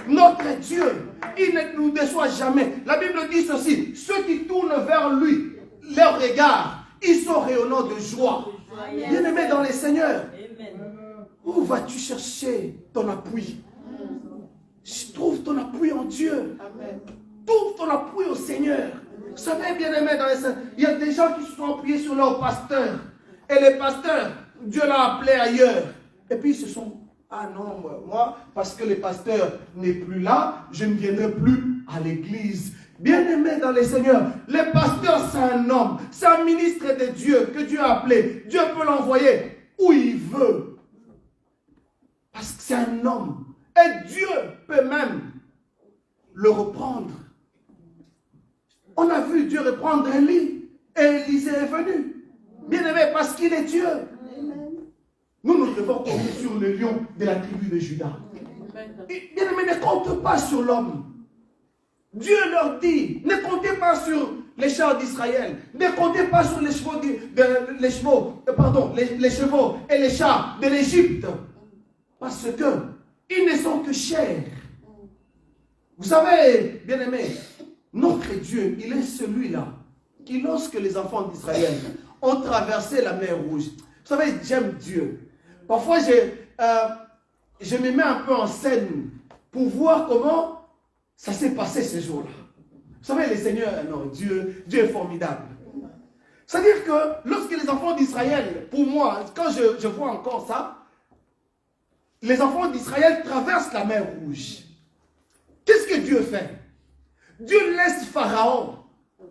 Notre Dieu, il ne nous déçoit jamais. La Bible dit ceci, ceux qui tournent vers lui, leur regard, ils sont rayonnants de joie. Bien-aimé dans les seigneurs, où vas-tu chercher ton appui? Trouve ton appui en Dieu. Trouve ton appui au Seigneur. Vous savez, bien-aimé dans les seigneurs, il y a des gens qui se sont appuyés sur leur pasteur. Et les pasteurs, Dieu l'a appelé ailleurs. Et puis ils se sont Ah non, moi, parce que le pasteur n'est plus là, je ne viendrai plus à l'église. Bien-aimé dans les seigneurs, le pasteur c'est un homme, c'est un ministre de Dieu que Dieu a appelé. Dieu peut l'envoyer où il veut. Parce que c'est un homme. Et Dieu peut même le reprendre. On a vu Dieu reprendre Élie. Et Élisée est venu. Bien-aimé, parce qu'il est Dieu. Nous devons compter sur le lion de la tribu de Juda. Bien-aimé, ne compte pas sur l'homme. Dieu leur dit, ne comptez pas sur les chars d'Israël. Ne comptez pas sur les chevaux, les chevaux et les chars de l'Égypte. Parce que ils ne sont que chair. Vous savez, bien-aimés, notre Dieu, il est celui-là qui, lorsque les enfants d'Israël ont traversé la mer Rouge, vous savez, j'aime Dieu. Parfois, je me mets un peu en scène pour voir comment ça s'est passé ce jour-là. Vous savez, les seigneurs, non, Dieu est formidable. C'est-à-dire que lorsque les enfants d'Israël, pour moi, quand je vois encore ça, les enfants d'Israël traversent la mer Rouge. Qu'est-ce que Dieu fait? Dieu laisse Pharaon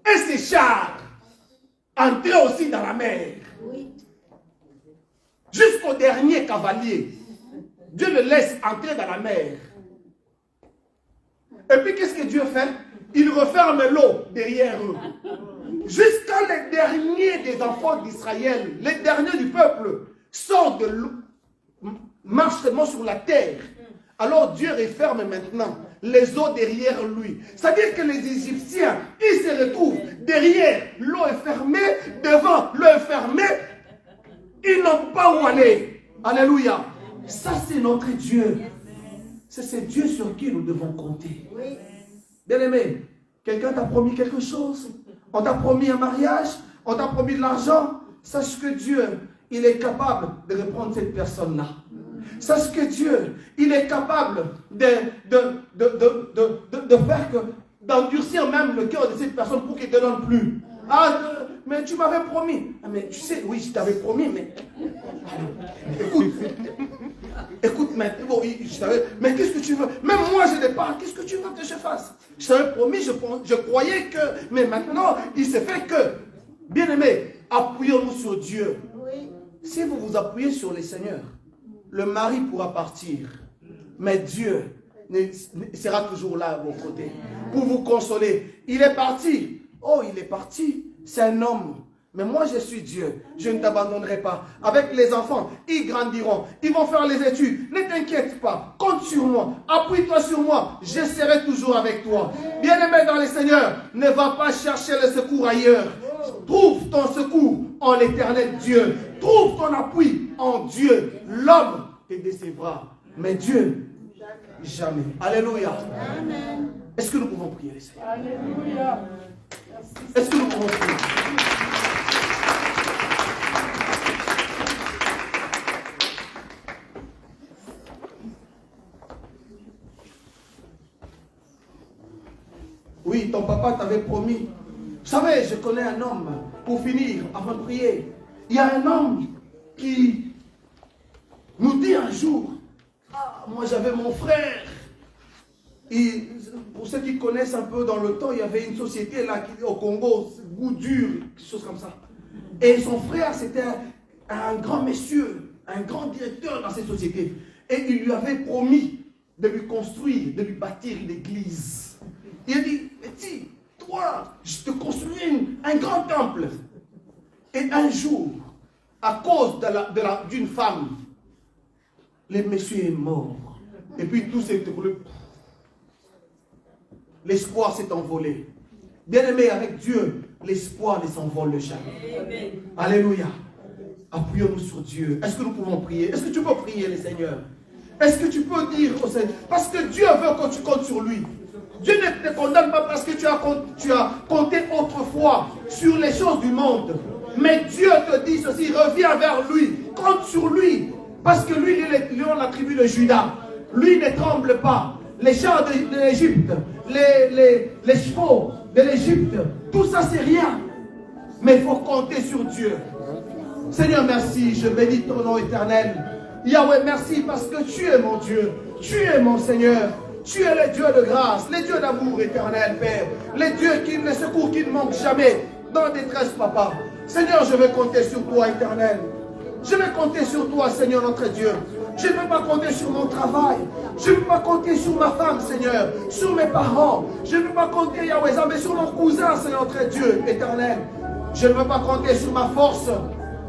et ses chars entrer aussi dans la mer. Jusqu'au dernier cavalier. Dieu le laisse entrer dans la mer. Et puis qu'est-ce que Dieu fait? Il referme l'eau derrière eux. Jusqu'à les derniers des enfants d'Israël, les derniers du peuple, sortent de l'eau, marchent seulement sur la terre. Alors Dieu referme maintenant les eaux derrière lui. C'est-à-dire que les Égyptiens, ils se retrouvent derrière, l'eau est fermée, devant, l'eau est fermée. Ils n'ont pas où aller. Alléluia. Ça, c'est notre Dieu. C'est ce Dieu sur qui nous devons compter. Bien-aimé, quelqu'un t'a promis quelque chose? On t'a promis un mariage? On t'a promis de l'argent? Sache que Dieu, il est capable de reprendre cette personne-là. Sache que Dieu, il est capable de faire que, d'endurcir même le cœur de cette personne pour qu'il ne te donne plus. Ah, mais tu m'avais promis. Ah, mais tu sais, oui, je t'avais promis, mais... Écoute, mais, bon, mais qu'est-ce que tu veux? Même moi, je n'ai pas. Qu'est-ce que tu veux que je fasse? Je t'avais promis, je croyais que... Mais maintenant, il s'est fait que... Bien-aimés, appuyons-nous sur Dieu. Si vous vous appuyez sur les seigneurs, le mari pourra partir. Mais Dieu sera toujours là à vos côtés pour vous consoler. Il est parti. Oh, il est parti. C'est un homme. Mais moi, je suis Dieu. Je ne t'abandonnerai pas. Avec les enfants, ils grandiront. Ils vont faire les études. Ne t'inquiète pas. Compte sur moi. Appuie-toi sur moi. Je serai toujours avec toi. Bien-aimé dans les seigneurs, ne va pas chercher le secours ailleurs. Trouve ton secours en l'éternel Dieu. Trouve ton appui en Dieu. L'homme te décevra. Mais Dieu, jamais. Alléluia. Est-ce que nous pouvons prier les seigneurs? Alléluia. Est-ce que nous pouvons prier? Oui, ton papa t'avait promis. Vous savez, je connais un homme, pour finir, avant de prier. Il y a un homme qui nous dit un jour, ah, moi j'avais mon frère. Et pour ceux qui connaissent un peu dans le temps, il y avait une société là au Congo, goût dur, quelque chose comme ça. Et son frère, c'était un grand monsieur, un grand directeur dans cette société. Et il lui avait promis de lui construire, de lui bâtir une église. Il a dit, dis, toi, je te construis un grand temple. Et un jour, à cause d'une femme, le monsieur est mort. Et puis tout s'est écoulé. L'espoir s'est envolé. Bien-aimé, avec Dieu, l'espoir ne s'envole jamais. Alléluia. Appuyons-nous sur Dieu. Est-ce que nous pouvons prier? Est-ce que tu peux prier, les seigneurs? Est-ce que tu peux dire au Seigneur? Parce que Dieu veut que tu comptes sur lui. Dieu ne te condamne pas parce que tu as compté autrefois sur les choses du monde. Mais Dieu te dit ceci, reviens vers lui, compte sur lui. Parce que lui, il est le lion de la tribu de Juda. Lui ne tremble pas. Les chars de l'Égypte, les chevaux de l'Égypte, tout ça c'est rien. Mais il faut compter sur Dieu. Seigneur, merci, je bénis ton nom éternel. Yahweh, merci parce que tu es mon Dieu. Tu es mon Seigneur. Tu es le Dieu de grâce, le Dieu d'amour éternel, Père. Le Dieu qui ne secourt, qui ne manque jamais dans la détresse, Papa. Seigneur, je vais compter sur toi, éternel. Je vais compter sur toi, Seigneur, notre Dieu. Je ne veux pas compter sur mon travail. Je ne veux pas compter sur ma femme, Seigneur. Sur mes parents. Je ne veux pas compter, Yahweh, mais sur mon cousin, Seigneur, notre Dieu, éternel. Je ne veux pas compter sur ma force.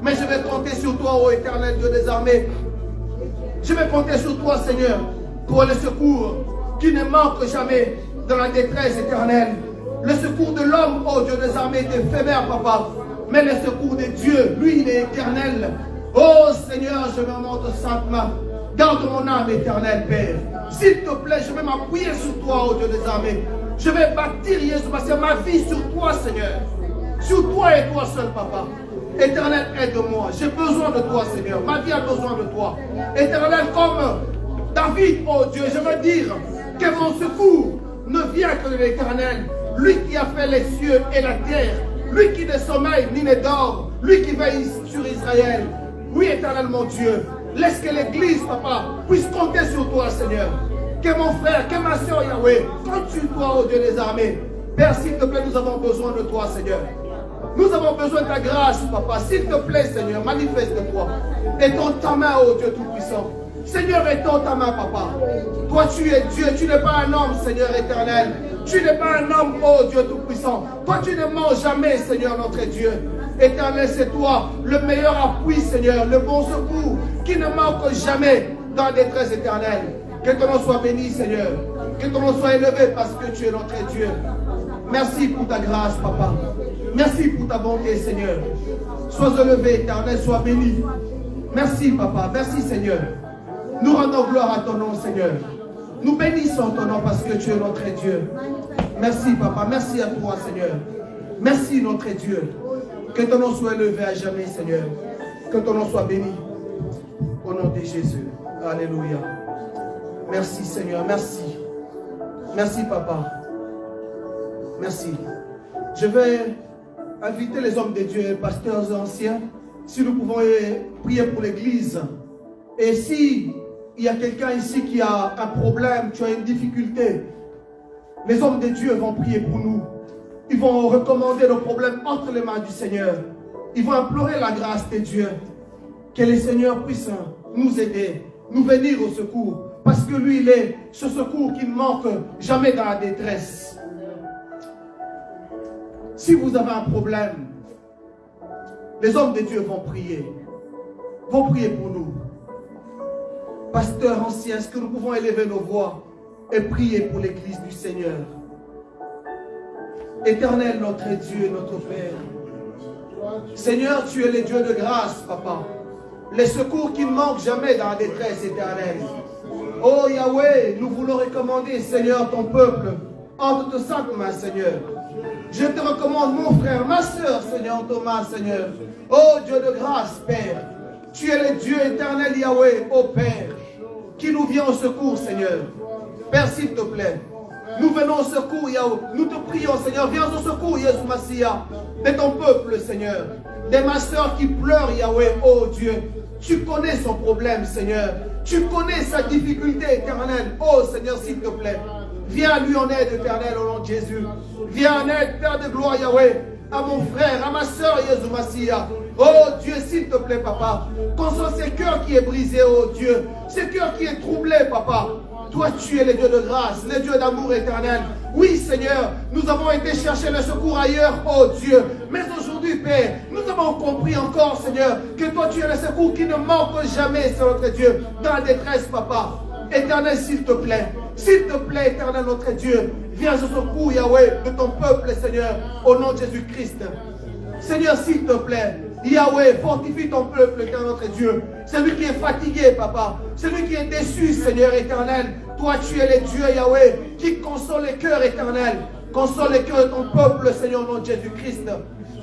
Mais je vais compter sur toi, ô éternel Dieu des armées. Je vais compter sur toi, Seigneur, pour le secours qui ne manque jamais dans la détresse éternelle. Le secours de l'homme, ô Dieu des armées, est éphémère, Papa. Mais le secours de Dieu, lui, il est éternel. Oh Seigneur, je me montre saintement. Garde mon âme éternelle, Père. S'il te plaît, je vais m'appuyer sur toi, ô Dieu des armées. Je vais bâtir, Jésus, ma vie sur toi, Seigneur. Sur toi et toi seul, Papa. Éternel, aide-moi. J'ai besoin de toi, Seigneur. Ma vie a besoin de toi. Éternel, comme David, oh Dieu, je veux dire que mon secours ne vient que de l'Éternel. Lui qui a fait les cieux et la terre. Lui qui ne sommeille ni ne dort. Lui qui veille sur Israël. Oui, éternel, mon Dieu. Laisse que l'Église, Papa, puisse compter sur toi, Seigneur. Que mon frère, que ma soeur, Yahweh, compte sur toi, oh Dieu des armées. Père, s'il te plaît, nous avons besoin de toi, Seigneur. Nous avons besoin de ta grâce, Papa. S'il te plaît, Seigneur, manifeste-toi. Étends ta main, ô Dieu Tout-Puissant. Seigneur, étends ta main, Papa. Toi, tu es Dieu. Tu n'es pas un homme, Seigneur éternel. Tu n'es pas un homme, ô Dieu Tout-Puissant. Toi, tu ne mens jamais, Seigneur, notre Dieu. Éternel, c'est toi, le meilleur appui, Seigneur, le bon secours, qui ne manque jamais dans la détresse éternelle. Que ton nom soit béni, Seigneur. Que ton nom soit élevé parce que tu es notre Dieu. Merci pour ta grâce, Papa. Merci pour ta bonté, Seigneur. Sois élevé, éternel, sois béni. Merci, Papa. Merci, Seigneur. Nous rendons gloire à ton nom, Seigneur. Nous bénissons ton nom parce que tu es notre Dieu. Merci, Papa. Merci à toi, Seigneur. Merci, notre Dieu. Que ton nom soit élevé à jamais, Seigneur. Que ton nom soit béni. Au nom de Jésus. Alléluia. Merci, Seigneur. Merci. Merci, Papa. Merci. Je vais inviter les hommes de Dieu, pasteurs anciens, si nous pouvons prier pour l'Église. Et si il y a quelqu'un ici qui a un problème, tu as une difficulté, les hommes de Dieu vont prier pour nous. Ils vont recommander nos problèmes entre les mains du Seigneur. Ils vont implorer la grâce de Dieu. Que le Seigneur puisse nous aider, nous venir au secours. Parce que lui, il est ce secours qui ne manque jamais dans la détresse. Si vous avez un problème, les hommes de Dieu vont prier. Vont prier pour nous. Pasteurs anciens, est-ce que nous pouvons élever nos voix et prier pour l'Église du Seigneur? Éternel, notre Dieu, notre Père. Seigneur, tu es le Dieu de grâce, Papa. Les secours qui ne manquent jamais dans la détresse éternelle. Oh Yahweh, nous voulons recommander, Seigneur, ton peuple, entre tes saintes mains, Seigneur. Je te recommande mon frère, ma soeur, Seigneur, Thomas, Seigneur. Oh Dieu de grâce, Père. Tu es le Dieu éternel, Yahweh, oh Père, qui nous vient au secours, Seigneur. Père, s'il te plaît, nous venons au secours, Yahweh. Nous te prions, Seigneur, viens au secours, Jésus Massia, de ton peuple, Seigneur. De ma soeur qui pleure, Yahweh, oh Dieu. Tu connais son problème, Seigneur. Tu connais sa difficulté éternelle. Oh Seigneur, s'il te plaît, viens lui en aide éternelle au nom de Jésus. Viens en aide, Père de gloire, Yahweh, à mon frère, à ma soeur, Jésus Massia. Oh Dieu, s'il te plaît, Papa, console ce cœur qui est brisé, oh Dieu, ce cœur qui est troublé, Papa. Toi, tu es le Dieu de grâce, le Dieu d'amour éternel. Oui, Seigneur, nous avons été chercher le secours ailleurs, oh Dieu. Mais aujourd'hui, Père, nous avons compris encore, Seigneur, que toi, tu es le secours qui ne manque jamais, c'est notre Dieu, dans la détresse, Papa. Éternel, s'il te plaît, éternel, notre Dieu, viens au secours, Yahweh, de ton peuple, Seigneur, au nom de Jésus-Christ. Seigneur, s'il te plaît, Yahweh, fortifie ton peuple, éternel, notre Dieu. Celui qui est fatigué, Papa. Celui qui est déçu, Seigneur éternel. Toi, tu es le Dieu, Yahweh, qui console les cœurs éternels. Console les cœurs de ton peuple, Seigneur, au nom de Jésus-Christ.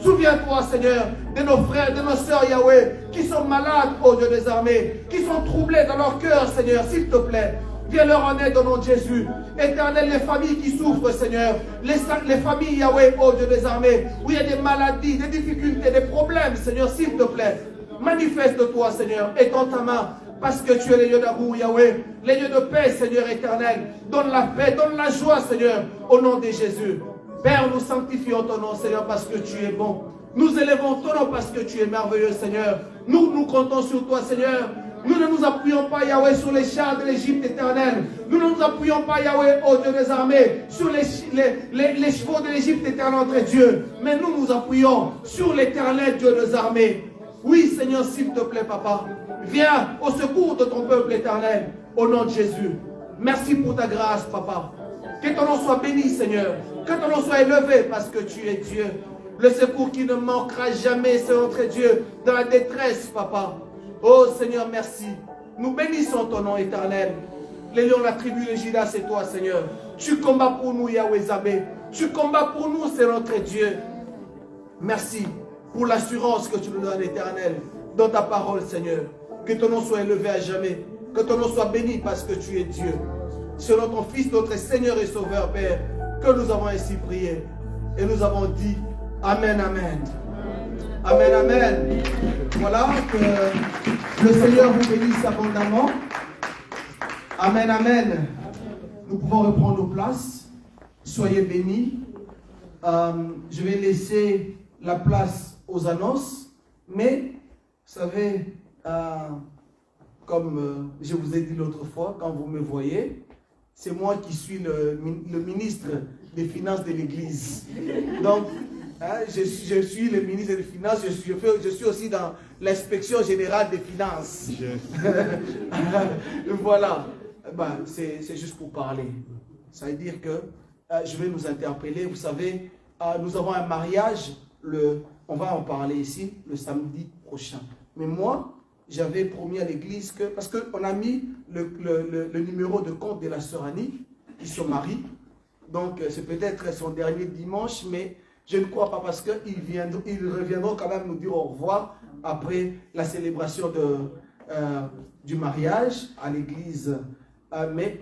Souviens-toi, Seigneur, de nos frères, de nos sœurs, Yahweh, qui sont malades, ô Dieu des armées, qui sont troublés dans leur cœur, Seigneur, s'il te plaît. Viens leur en aide au nom de Jésus. Éternel, les familles qui souffrent, Seigneur. Les familles, Yahweh, ô Dieu des armées, où il y a des maladies, des difficultés, des problèmes, Seigneur, s'il te plaît. Manifeste-toi, Seigneur, étends ta main. parce que tu es le Dieu d'amour, Yahweh, le Dieu de paix, Seigneur éternel. Donne la paix, donne la joie, Seigneur, au nom de Jésus. Père, nous sanctifions ton nom, Seigneur, parce que tu es bon. Nous élevons ton nom parce que tu es merveilleux, Seigneur. Nous comptons sur toi, Seigneur. Nous ne nous appuyons pas, Yahweh, sur les chars de l'Égypte éternelle. Nous ne nous appuyons pas, Yahweh, ô Dieu des armées, sur les chevaux de l'Égypte éternelle, notre Dieu. Mais nous nous appuyons sur l'éternel Dieu des armées. Oui, Seigneur, s'il te plaît, Papa. Viens au secours de ton peuple éternel, au nom de Jésus. Merci pour ta grâce, Papa. Que ton nom soit béni, Seigneur. Que ton nom soit élevé parce que tu es Dieu. Le secours qui ne manquera jamais, c'est notre Dieu, dans la détresse, Papa. Oh Seigneur, merci. Nous bénissons ton nom éternel. Les lions de la tribu de Juda, c'est toi, Seigneur. Tu combats pour nous, Yahweh Zabé. Tu combats pour nous, c'est notre Dieu. Merci pour l'assurance que tu nous donnes, éternel, dans ta parole, Seigneur. Que ton nom soit élevé à jamais. Que ton nom soit béni parce que tu es Dieu. Selon ton Fils, notre Seigneur et Sauveur, Père, que nous avons ainsi prié. Et nous avons dit Amen, Amen. Amen, Amen. Voilà, que le Seigneur vous bénisse abondamment. Amen, Amen. Nous pouvons reprendre nos places. Soyez bénis. Je vais laisser la place aux annonces. Mais, vous savez, comme je vous ai dit l'autre fois, quand vous me voyez, c'est moi qui suis le ministre des Finances de l'Église. Donc, je suis le ministre des Finances, je suis aussi dans l'inspection générale des finances. Voilà. C'est juste pour parler. Ça veut dire que je vais nous interpeller. Vous savez, nous avons un mariage, on va en parler ici, le samedi prochain. Mais moi, j'avais promis à l'église que, parce qu'on a mis le numéro de compte de la sœur Annie, qui se marie. Donc, c'est peut-être son dernier dimanche, mais je ne crois pas parce qu'ils reviendront quand même nous dire au revoir après la célébration du mariage à l'église. Mais,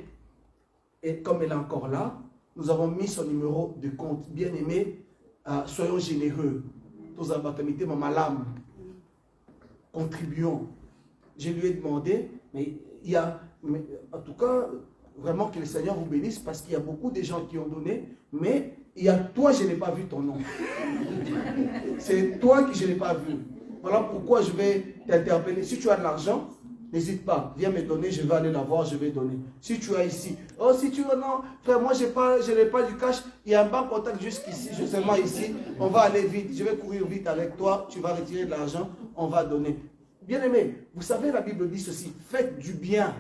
et comme elle est encore là, nous avons mis son numéro de compte. Bien aimé, soyons généreux. Tous abakamité, malam. Contribuons. Je lui ai demandé, mais en tout cas, vraiment que le Seigneur vous bénisse parce qu'il y a beaucoup de gens qui ont donné, mais toi, je n'ai pas vu ton nom. C'est toi que je n'ai pas vu. Voilà pourquoi je vais t'interpeller. Si tu as de l'argent, n'hésite pas, viens me donner, je vais aller la voir, je vais donner. Si tu as ici, oh si tu as, non, frère, moi je n'ai pas du cash, il y a un banc contact jusqu'ici, justement ici, on va aller vite, je vais courir vite avec toi, tu vas retirer de l'argent, on va donner. Bien aimé, vous savez, la Bible dit ceci, faites du bien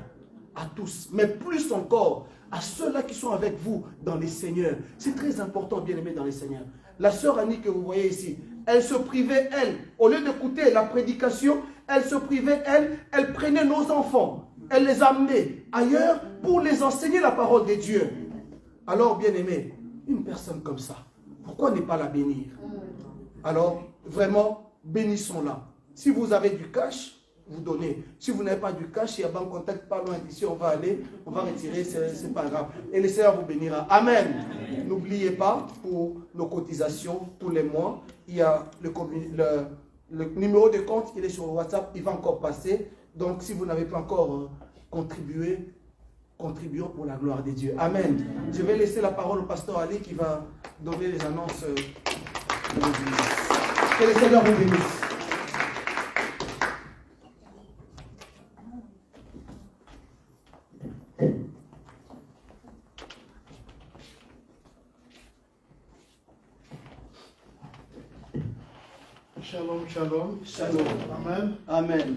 à tous, mais plus encore à ceux-là qui sont avec vous dans les Seigneurs. C'est très important, bien aimé, dans les Seigneurs. La sœur Annie que vous voyez ici, elle se privait, elle, au lieu d'écouter la prédication, elle se privait, elle prenait nos enfants, elle les amenait ailleurs pour les enseigner la parole de Dieu. Alors, bien aimé, une personne comme ça, pourquoi ne pas la bénir? Alors, vraiment, bénissons-la. Si vous avez du cash, vous donnez. Si vous n'avez pas du cash, il y a banque contact pas loin d'ici, on va aller, on va retirer, c'est pas grave. Et le Seigneur vous bénira. Amen. N'oubliez pas, pour nos cotisations tous les mois, il y a le numéro de compte, il est sur WhatsApp, il va encore passer. Donc, si vous n'avez pas encore contribué, contribuons pour la gloire de Dieu. Amen. Je vais laisser la parole au pasteur Ali qui va donner les annonces de l'Église. Que le Seigneur vous bénisse. Shalom, shalom. Shalom. Amen. Amen.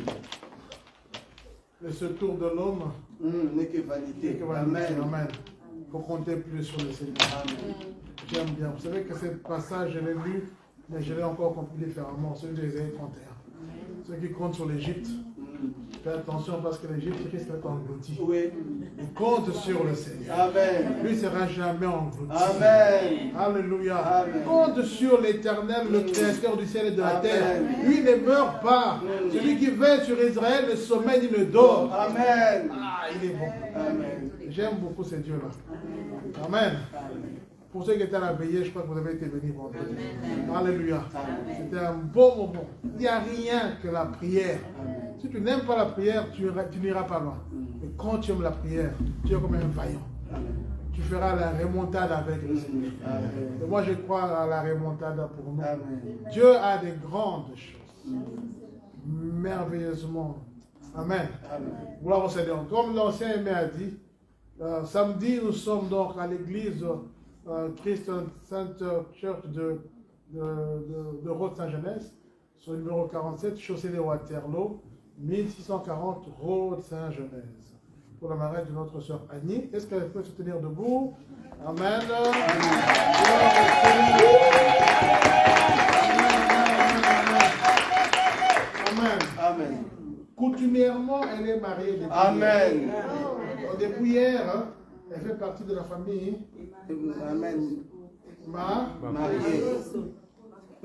Le secours de l'homme n'est que vanité. Amen. Amen. Il faut compter plus sur le Seigneur. Amen. J'aime bien. Vous savez que ce passage, je l'ai lu, mais je l'ai encore compris différemment, celui des Ésaïe 31. Ceux qui comptent sur l'Égypte, faites attention parce que l'Égypte risque d'être englouti. Oui. Il compte sur le Seigneur. Amen. Lui ne sera jamais englouti. Amen. Alléluia. Amen. Compte sur l'Éternel, le Créateur du ciel et de la terre. Lui ne meurt pas. Celui qui veille sur Israël ne sommeille ni ne dort. Amen. Ah, il est bon. Amen. J'aime beaucoup ce Dieu-là. Amen. Pour ceux qui étaient à la veillée, je crois que vous avez été bénis vendredi. Alléluia. C'était un bon moment. Il n'y a rien que la prière. Si tu n'aimes pas la prière, tu n'iras pas loin. Mais quand tu aimes la prière, tu es comme un vaillant. Tu feras la remontada avec le Seigneur. Et moi, je crois à la remontada pour nous. Dieu a des grandes choses. Merveilleusement. Amen. Gloire au Seigneur. Comme l'ancien aimé a dit, samedi, nous sommes donc à l'église Christian Center Church de Road Saint-Genès, sur le numéro 47, chaussée de Waterloo, 1640 Road Saint-Genès. Pour la mariage de notre sœur Annie. Est-ce qu'elle peut se tenir debout? Amen. Amen. Amen. Coutumièrement, elle est mariée depuis Amen. hier. Depuis hier, hein, elle fait partie de la famille. Amen. Mariée.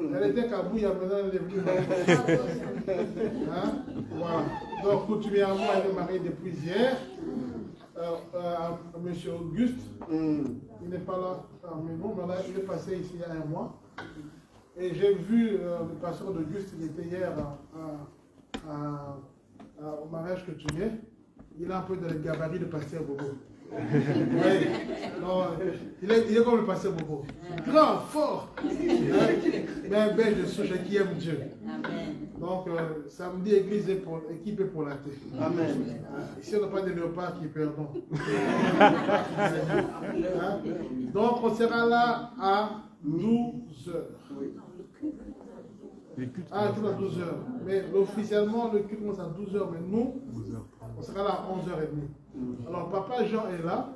Elle était Kabouya, maintenant elle est venue mariée. Hein? Voilà. Donc, coutumièrement, elle est mariée depuis hier. M. Auguste, il n'est pas là parmi nous, mais là, il est passé ici il y a un mois. Et j'ai vu le pasteur d'Auguste, il était hier au mariage que tu es. Il a un peu de gabarit de pasteur Bobo. Oui. Non, il est comme le pasteur Bobo. Grand, fort. Mais un belge de souche qui aime Dieu. Donc, samedi, église est équipée pour la terre. Amen. Ici, on n'a pas de léopards qui perdent. Hein? Donc, on sera là à 12 heures. Ah, tout à 12 heures. Mais officiellement, le culte commence à 12 heures. Mais nous, on sera là à 11h30. Alors, Papa Jean est là.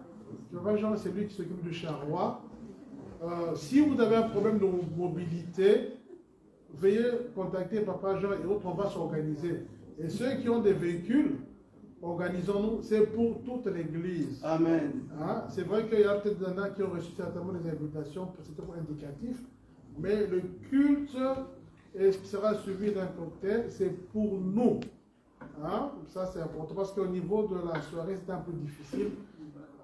Papa Jean, c'est lui qui s'occupe du charroi. Si vous avez un problème de mobilité, veuillez contacter Papa Jean et autres, on va s'organiser. Et ceux qui ont des véhicules, organisons-nous, c'est pour toute l'église. Amen. Hein? C'est vrai qu'il y a peut-être des gens qui ont reçu certainement des invitations, c'était pour indicatif, mais le culte et ce qui sera suivi d'un cocktail, c'est pour nous. Hein? Ça, c'est important parce qu'au niveau de la soirée, c'était un peu difficile.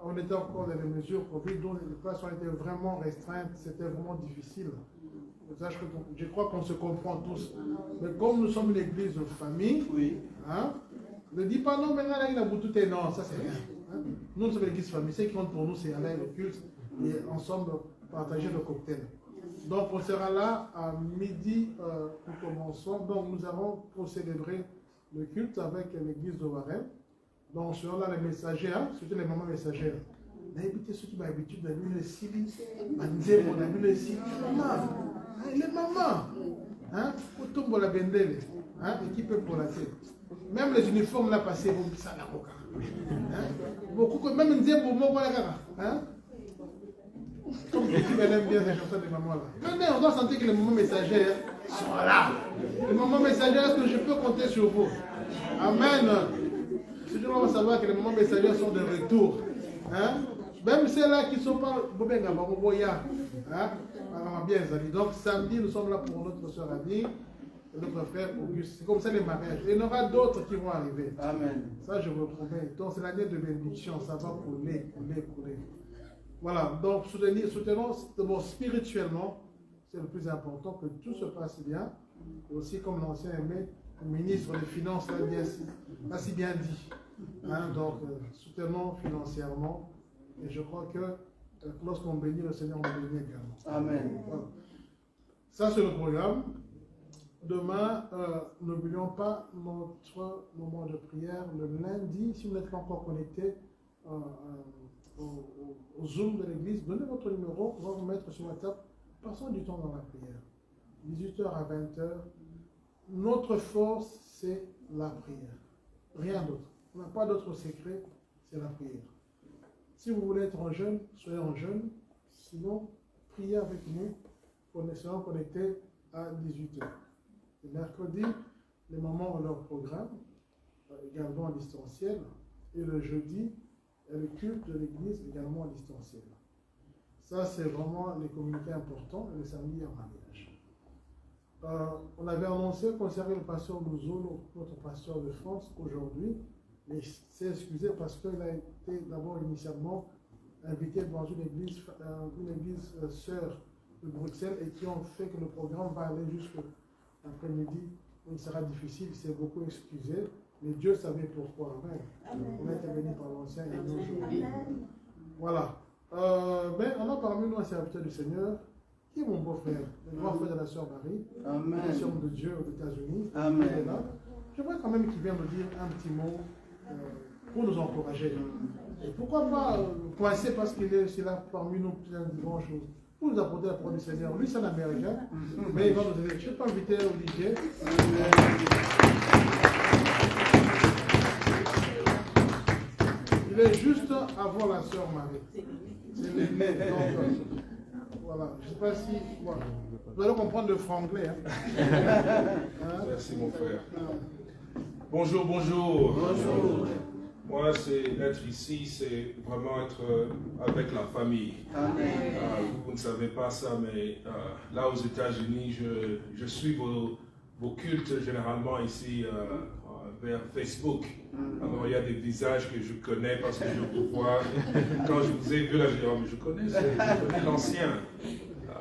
On était encore dans les mesures Covid, donc les places ont été vraiment restreintes, c'était vraiment difficile. Ça, je crois qu'on se comprend tous. Mais comme nous sommes une église de famille, Oui. hein, ne dis pas non, maintenant là, il a tout et non, ça c'est rien. Hein? Nous, nous sommes une église de famille. Ce qui compte pour nous, c'est aller au culte et ensemble partager le cocktail. Donc, on sera là à midi, nous commençons. Donc, nous allons pour célébrer le culte avec l'église de Warren. Donc, seront là les messagers, hein, surtout les mamans messagères. N'habitez ceux qui m'ont l'habitude de venir ici, on a vu ici, maman, les mamans, hein, autour de la bendelle, hein, équipe pour la tête. Même les uniformes là passés, vous ça la roca. Beaucoup, même une diable, bon, voilà, hein. Comme elle aime bien ces chansons de maman là. Venez, on doit sentir que les mamans messagères sont là. Les mamans messagères, est-ce que je peux compter sur vous? Amen. Ce jour-là, on va savoir que les mamans messagères sont de retour. Hein? Même celles-là qui ne sont pas. Hein? Bien, donc samedi, nous sommes là pour notre soeur Annie et notre frère Auguste. C'est comme ça les mariages. Et il y en aura d'autres qui vont arriver. Amen. Ça, je vous promets. Donc, c'est l'année de bénédiction. Ça va couler. Voilà. Donc, soutenons d'abord spirituellement. C'est le plus important, que tout se passe bien. Aussi, comme l'ancien aimé, le ministre des Finances l'a si bien dit. Hein? Donc, soutenons financièrement. Et je crois que lorsqu'on bénit le Seigneur, on bénit également. Amen. Voilà. Ça, c'est le programme. Demain, n'oublions pas notre moment de prière le lundi. Si vous n'êtes pas encore connecté au Zoom de l'église, donnez votre numéro, on va vous mettre sur WhatsApp. Passons du temps dans la prière. 18h à 20h. Notre force, c'est la prière. Rien d'autre. On n'a pas d'autre secret, c'est la prière. Si vous voulez être en jeûne, soyez en jeûne. Sinon, priez avec nous. On sera connectés à 18h. Le mercredi, les mamans ont leur programme, également en distanciel. Et le jeudi, le culte de l'église, également en distanciel. Ça, c'est vraiment les communiqués importants. Et le samedi, en mariage. On avait annoncé concernant le pasteur Louzo, notre pasteur de France, aujourd'hui. Mais c'est excusé parce qu'il a été d'abord initialement invité dans une église sœur de Bruxelles et qui ont fait que le programme va aller jusqu'à l'après-midi. Il sera difficile, c'est beaucoup excusé, mais Dieu savait pourquoi. Amen. On a été béni par l'ancien et nous aujourd'hui. Voilà. Mais on a parmi nous un serviteur du Seigneur, qui est mon beau-frère, le grand frère de la sœur Marie, qui est homme de Dieu aux États-Unis. Amen. J'aimerais quand même qu'il vienne nous dire un petit mot pour nous encourager. Et pourquoi pas coincer parce qu'il est là parmi nous plein de grandes choses. Pour nous apporter la parole du Seigneur. Lui, c'est un Américain, mais il va nous aider. Je ne vais pas inviter Olivier. Il est juste avant la sœur Marie. Voilà, je ne sais pas si... Voilà. Vous allez comprendre le franglais. Merci mon frère. Bonjour, bonjour. Bonjour. Moi, c'est être ici, c'est vraiment être avec la famille. Vous ne savez pas ça, mais là aux États-Unis, je suis vos cultes généralement ici vers Facebook. Alors il y a des visages que je connais parce que je vous vois. Quand je vous ai vu là, je dis, oh, mais je connais l'ancien.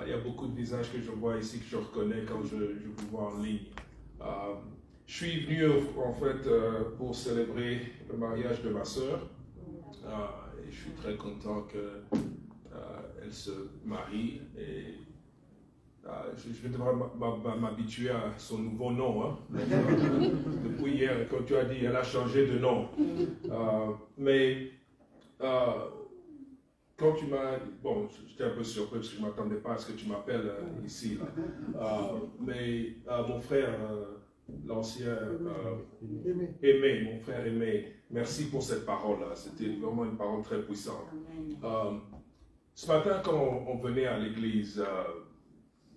Il y a beaucoup de visages que je vois ici que je reconnais quand je vous vois en ligne. Je suis venu en fait pour célébrer le mariage de ma sœur et je suis très content qu'elle se marie et je devrais m'habituer à son nouveau nom. Hein. Depuis hier, quand tu as dit, elle a changé de nom. Mais quand tu m'as... Bon, j'étais un peu surpris parce que je ne m'attendais pas à ce que tu m'appelles ici. Mais mon frère... l'ancien Aimé, mon frère Aimé, merci pour cette parole-là. C'était vraiment une parole très puissante. Ce matin, quand on venait à l'église,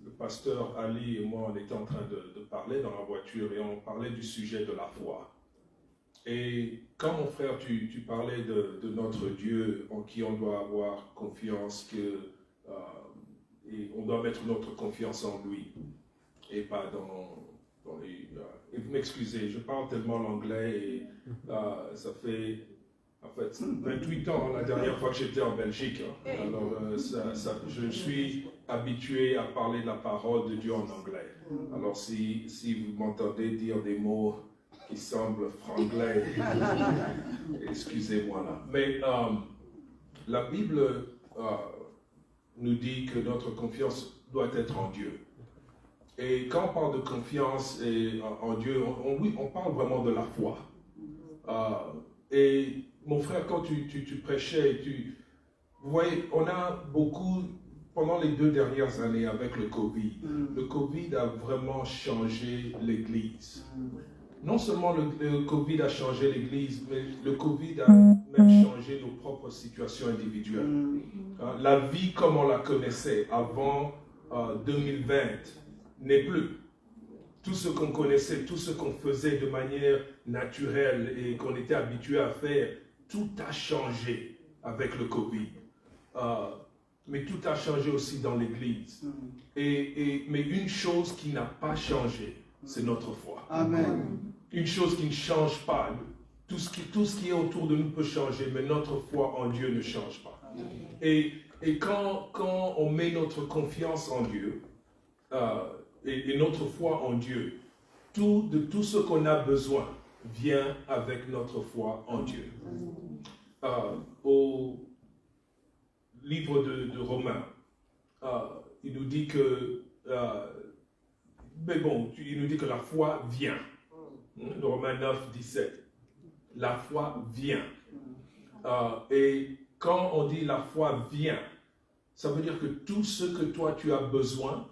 le pasteur Ali et moi, on était en train de parler dans la voiture et on parlait du sujet de la foi. Et quand mon frère, tu parlais de notre Dieu en qui on doit avoir confiance, et on doit mettre notre confiance en lui et pas dans et vous m'excusez, je parle tellement l'anglais et ça fait en fait 28 ans la dernière fois que j'étais en Belgique. Hein. Alors je suis habitué à parler de la parole de Dieu en anglais. Alors si vous m'entendez dire des mots qui semblent franglais, excusez-moi là. Mais la Bible nous dit que notre confiance doit être en Dieu. Et quand on parle de confiance en Dieu, on parle vraiment de la foi. Et mon frère, quand tu prêchais, vous voyez, on a beaucoup, pendant les 2 dernières années avec le Covid, le Covid a vraiment changé l'Église. Non seulement le Covid a changé l'Église, mais le Covid a même changé nos propres situations individuelles. La vie comme on la connaissait avant 2020, n'est plus. Tout ce qu'on connaissait, tout ce qu'on faisait de manière naturelle et qu'on était habitué à faire, tout a changé avec le Covid. Mais tout a changé aussi dans l'Église. Mais une chose qui n'a pas changé, c'est notre foi. Amen. Une chose qui ne change pas. Tout ce qui est autour de nous peut changer, mais notre foi en Dieu ne change pas. Et quand on met notre confiance en Dieu, et notre foi en Dieu, tout ce qu'on a besoin vient avec notre foi en Dieu. Au livre de Romains, il nous dit que il nous dit que la foi vient. Romains 9, 17. La foi vient. Et quand on dit la foi vient, ça veut dire que tout ce que toi tu as besoin,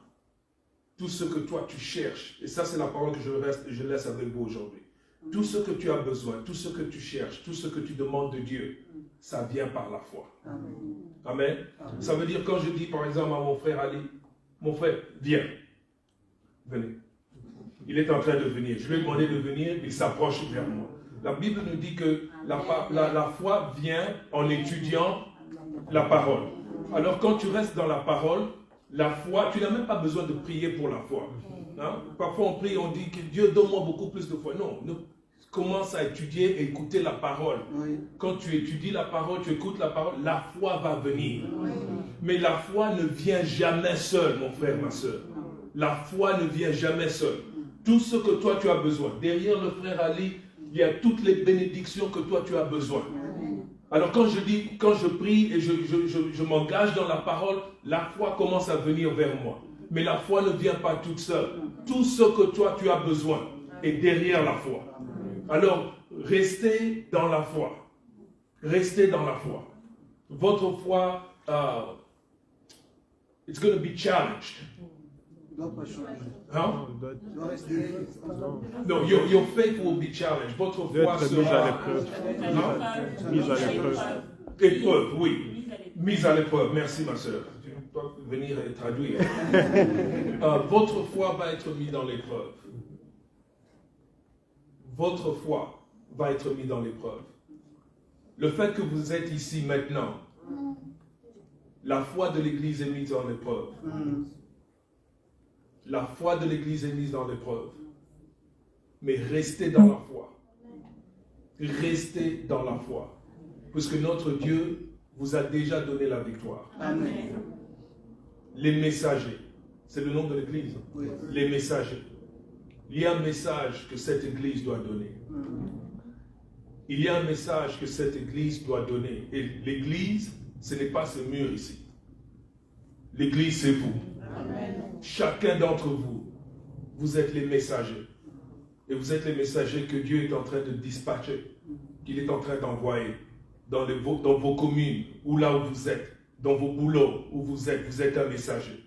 tout ce que toi tu cherches, et ça c'est la parole que je laisse avec vous aujourd'hui. Tout ce que tu as besoin, tout ce que tu cherches, tout ce que tu demandes de Dieu, ça vient par la foi. Amen. Amen. Amen. Ça veut dire quand je dis par exemple à mon frère Ali, mon frère, viens, venez. Il est en train de venir. Je lui ai demandé de venir, il s'approche vers moi. La Bible nous dit que la foi vient en étudiant la parole. Alors quand tu restes dans la parole, la foi, tu n'as même pas besoin de prier pour la foi. Hein? Parfois on prie, on dit que Dieu donne-moi beaucoup plus de foi. Non, commences à étudier et écouter la parole, Oui. quand tu étudies la parole, tu écoutes la parole, la foi va venir. Mais la foi ne vient jamais seule, mon frère, ma soeur. La foi ne vient jamais seule. Tout ce que toi tu as besoin. Derrière le frère Ali, il y a toutes les bénédictions que toi tu as besoin. Alors quand je prie et je m'engage dans la parole, la foi commence à venir vers moi. Mais la foi ne vient pas toute seule. Tout ce que toi tu as besoin est derrière la foi. Alors, restez dans la foi. Restez dans la foi. Votre foi, it's going to be challenged. Doit pas changer. Hein? Doit rester. No, your faith will be challenged. Votre foi sera Mise à l'épreuve. épreuve, oui. Mise à l'épreuve. Merci, ma soeur. Tu peux venir et traduire. Votre foi va être mise dans l'épreuve. Votre foi va être mise dans l'épreuve. Le fait que vous êtes ici maintenant, la foi de l'Église est mise dans l'épreuve. La foi de l'Église est mise dans l'épreuve. Mais restez dans la foi. Restez dans la foi. Puisque notre Dieu vous a déjà donné la victoire. Amen. Les messagers, c'est le nom de l'Église. Oui. Les messagers. Il y a un message que cette Église doit donner. Il y a un message que cette Église doit donner. Et l'Église, ce n'est pas ce mur ici. L'Église, c'est vous. Amen. Chacun d'entre vous, vous êtes les messagers. Et vous êtes les messagers que Dieu est en train de dispatcher, qu'il est en train d'envoyer dans vos communes, ou là où vous êtes, dans vos boulots où vous êtes un messager.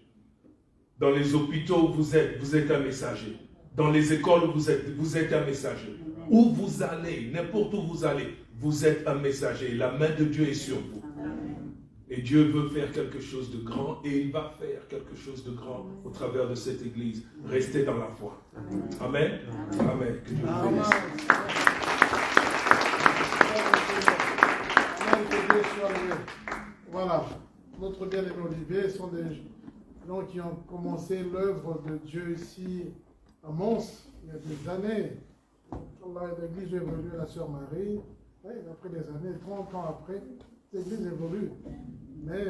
Dans les hôpitaux où vous êtes un messager. Dans les écoles où vous êtes un messager. Où vous allez, n'importe où vous allez, vous êtes un messager. La main de Dieu est sur vous. Et Dieu veut faire quelque chose de grand et il va faire quelque chose de grand au travers de cette église. Restez dans la foi. Amen. Amen. Que Dieu vous bénisse. Voilà, notre bien-aimé Olivier sont des gens qui ont commencé l'œuvre de Dieu ici à Mons il y a des années. L'église évolue, la sœur Marie, oui, après des années, 30 ans après, l'église évolue. Mais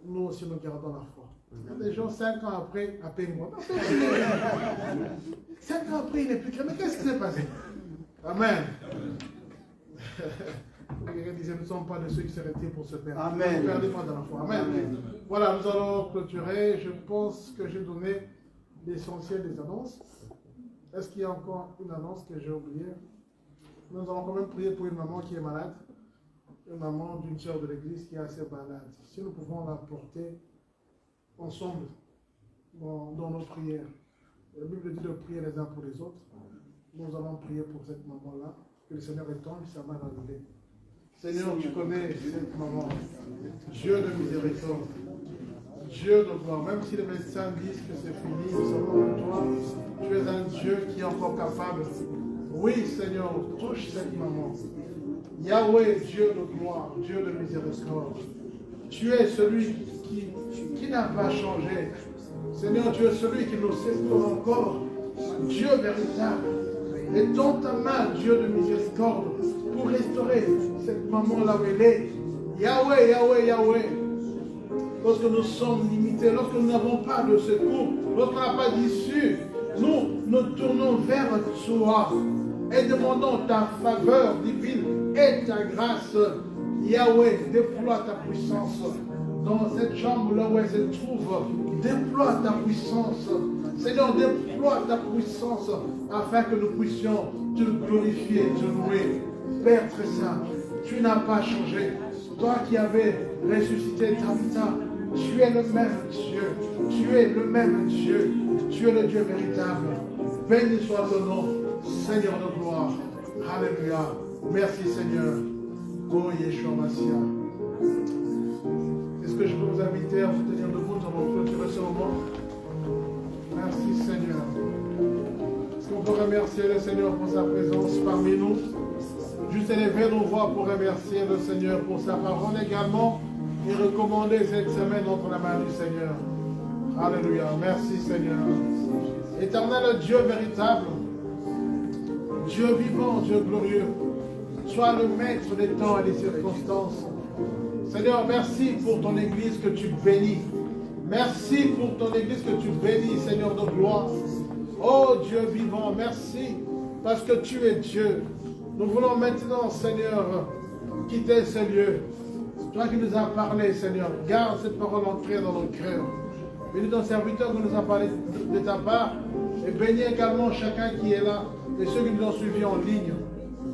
nous aussi nous gardons la foi. Il y a des gens 5 ans après, appelez-moi. 5 ans après, il n'est plus clair. Mais qu'est-ce qui s'est passé? Amen. Il disait, nous ne sommes pas de ceux qui se retirent pour se perdre. Amen. Ne perdez pas dans la foi. Amen. Amen. Voilà, nous allons clôturer. Je pense que j'ai donné l'essentiel des annonces. Est-ce qu'il y a encore une annonce que j'ai oubliée? Nous allons quand même prier pour une maman qui est malade. Une maman d'une sœur de l'église qui est assez malade. Si nous pouvons la porter ensemble dans nos prières. La Bible dit de prier les uns pour les autres. Nous allons prier pour cette maman-là. Que le Seigneur étende sa main à lever. Seigneur, tu connais cette maman. Dieu de miséricorde. Dieu de gloire. Même si les médecins disent que c'est fini, nous savons que toi, tu es un Dieu qui est encore capable. Oui, Seigneur, touche cette maman. Yahweh, Dieu de gloire, Dieu de miséricorde. Tu es celui qui n'a pas changé. Seigneur, tu es celui qui nous sépare encore. Dieu véritable. Et dans ta main, Dieu de miséricorde, pour restaurer cette maman là où elle est. Yahweh, Yahweh, Yahweh. Lorsque nous sommes limités, lorsque nous n'avons pas de secours, lorsqu'on n'a pas d'issue, nous nous tournons vers toi et demandons ta faveur divine et ta grâce. Yahweh, déploie ta puissance dans cette chambre là où elle se trouve. Déploie ta puissance. Seigneur, déploie ta puissance afin que nous puissions te glorifier, te louer. Père très saint, tu n'as pas changé. Toi qui avais ressuscité Tabitha, tu es le même Dieu. Tu es le même Dieu. Tu es le Dieu véritable. Béni soit ton nom, Seigneur de gloire. Alléluia. Merci Seigneur. Oh Yeshua Massia. Est-ce que je peux vous inviter à vous tenir debout? Nous allons clôturer ce moment. Merci Seigneur. Est-ce qu'on peut remercier le Seigneur pour sa présence parmi nous? Juste élever nos voix pour remercier le Seigneur pour sa parole également et recommander cette semaine entre la main du Seigneur. Alléluia. Merci Seigneur. Éternel Dieu véritable, Dieu vivant, Dieu glorieux, sois le maître des temps et des circonstances. Seigneur, merci pour ton Église que tu bénis. Merci pour ton Église que tu bénis, Seigneur de gloire. Oh Dieu vivant, merci parce que tu es Dieu. Nous voulons maintenant, Seigneur, quitter ce lieu. Toi qui nous as parlé, Seigneur, garde cette parole ancrée dans nos cœurs. Bénis ton serviteur qui nous a parlé de ta part et bénis également chacun qui est là et ceux qui nous ont suivis en ligne.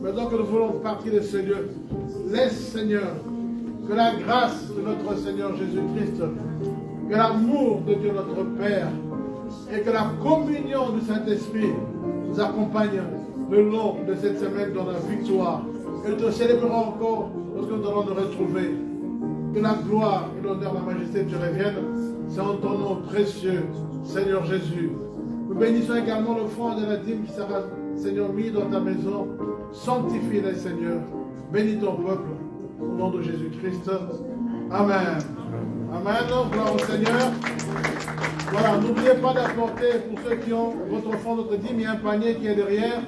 Maintenant que nous voulons partir de ce lieu, laisse, Seigneur, que la grâce de notre Seigneur Jésus-Christ, que l'amour de Dieu notre Père et que la communion du Saint-Esprit nous accompagne le long de cette semaine dans la victoire. Et nous te célébrerons encore lorsque nous allons nous retrouver. Que la gloire et l'honneur, la majesté de Dieu reviennent. C'est en ton nom précieux, Seigneur Jésus. Nous bénissons également le front de la dîme qui sera, Seigneur, mis dans ta maison. Sanctifie-les, Seigneur. Bénis ton peuple. Au nom de Jésus-Christ. Amen. Amen. Gloire au Seigneur. Voilà, n'oubliez pas d'apporter, pour ceux qui ont votre offrande, notre dîme, il y a un panier qui est derrière.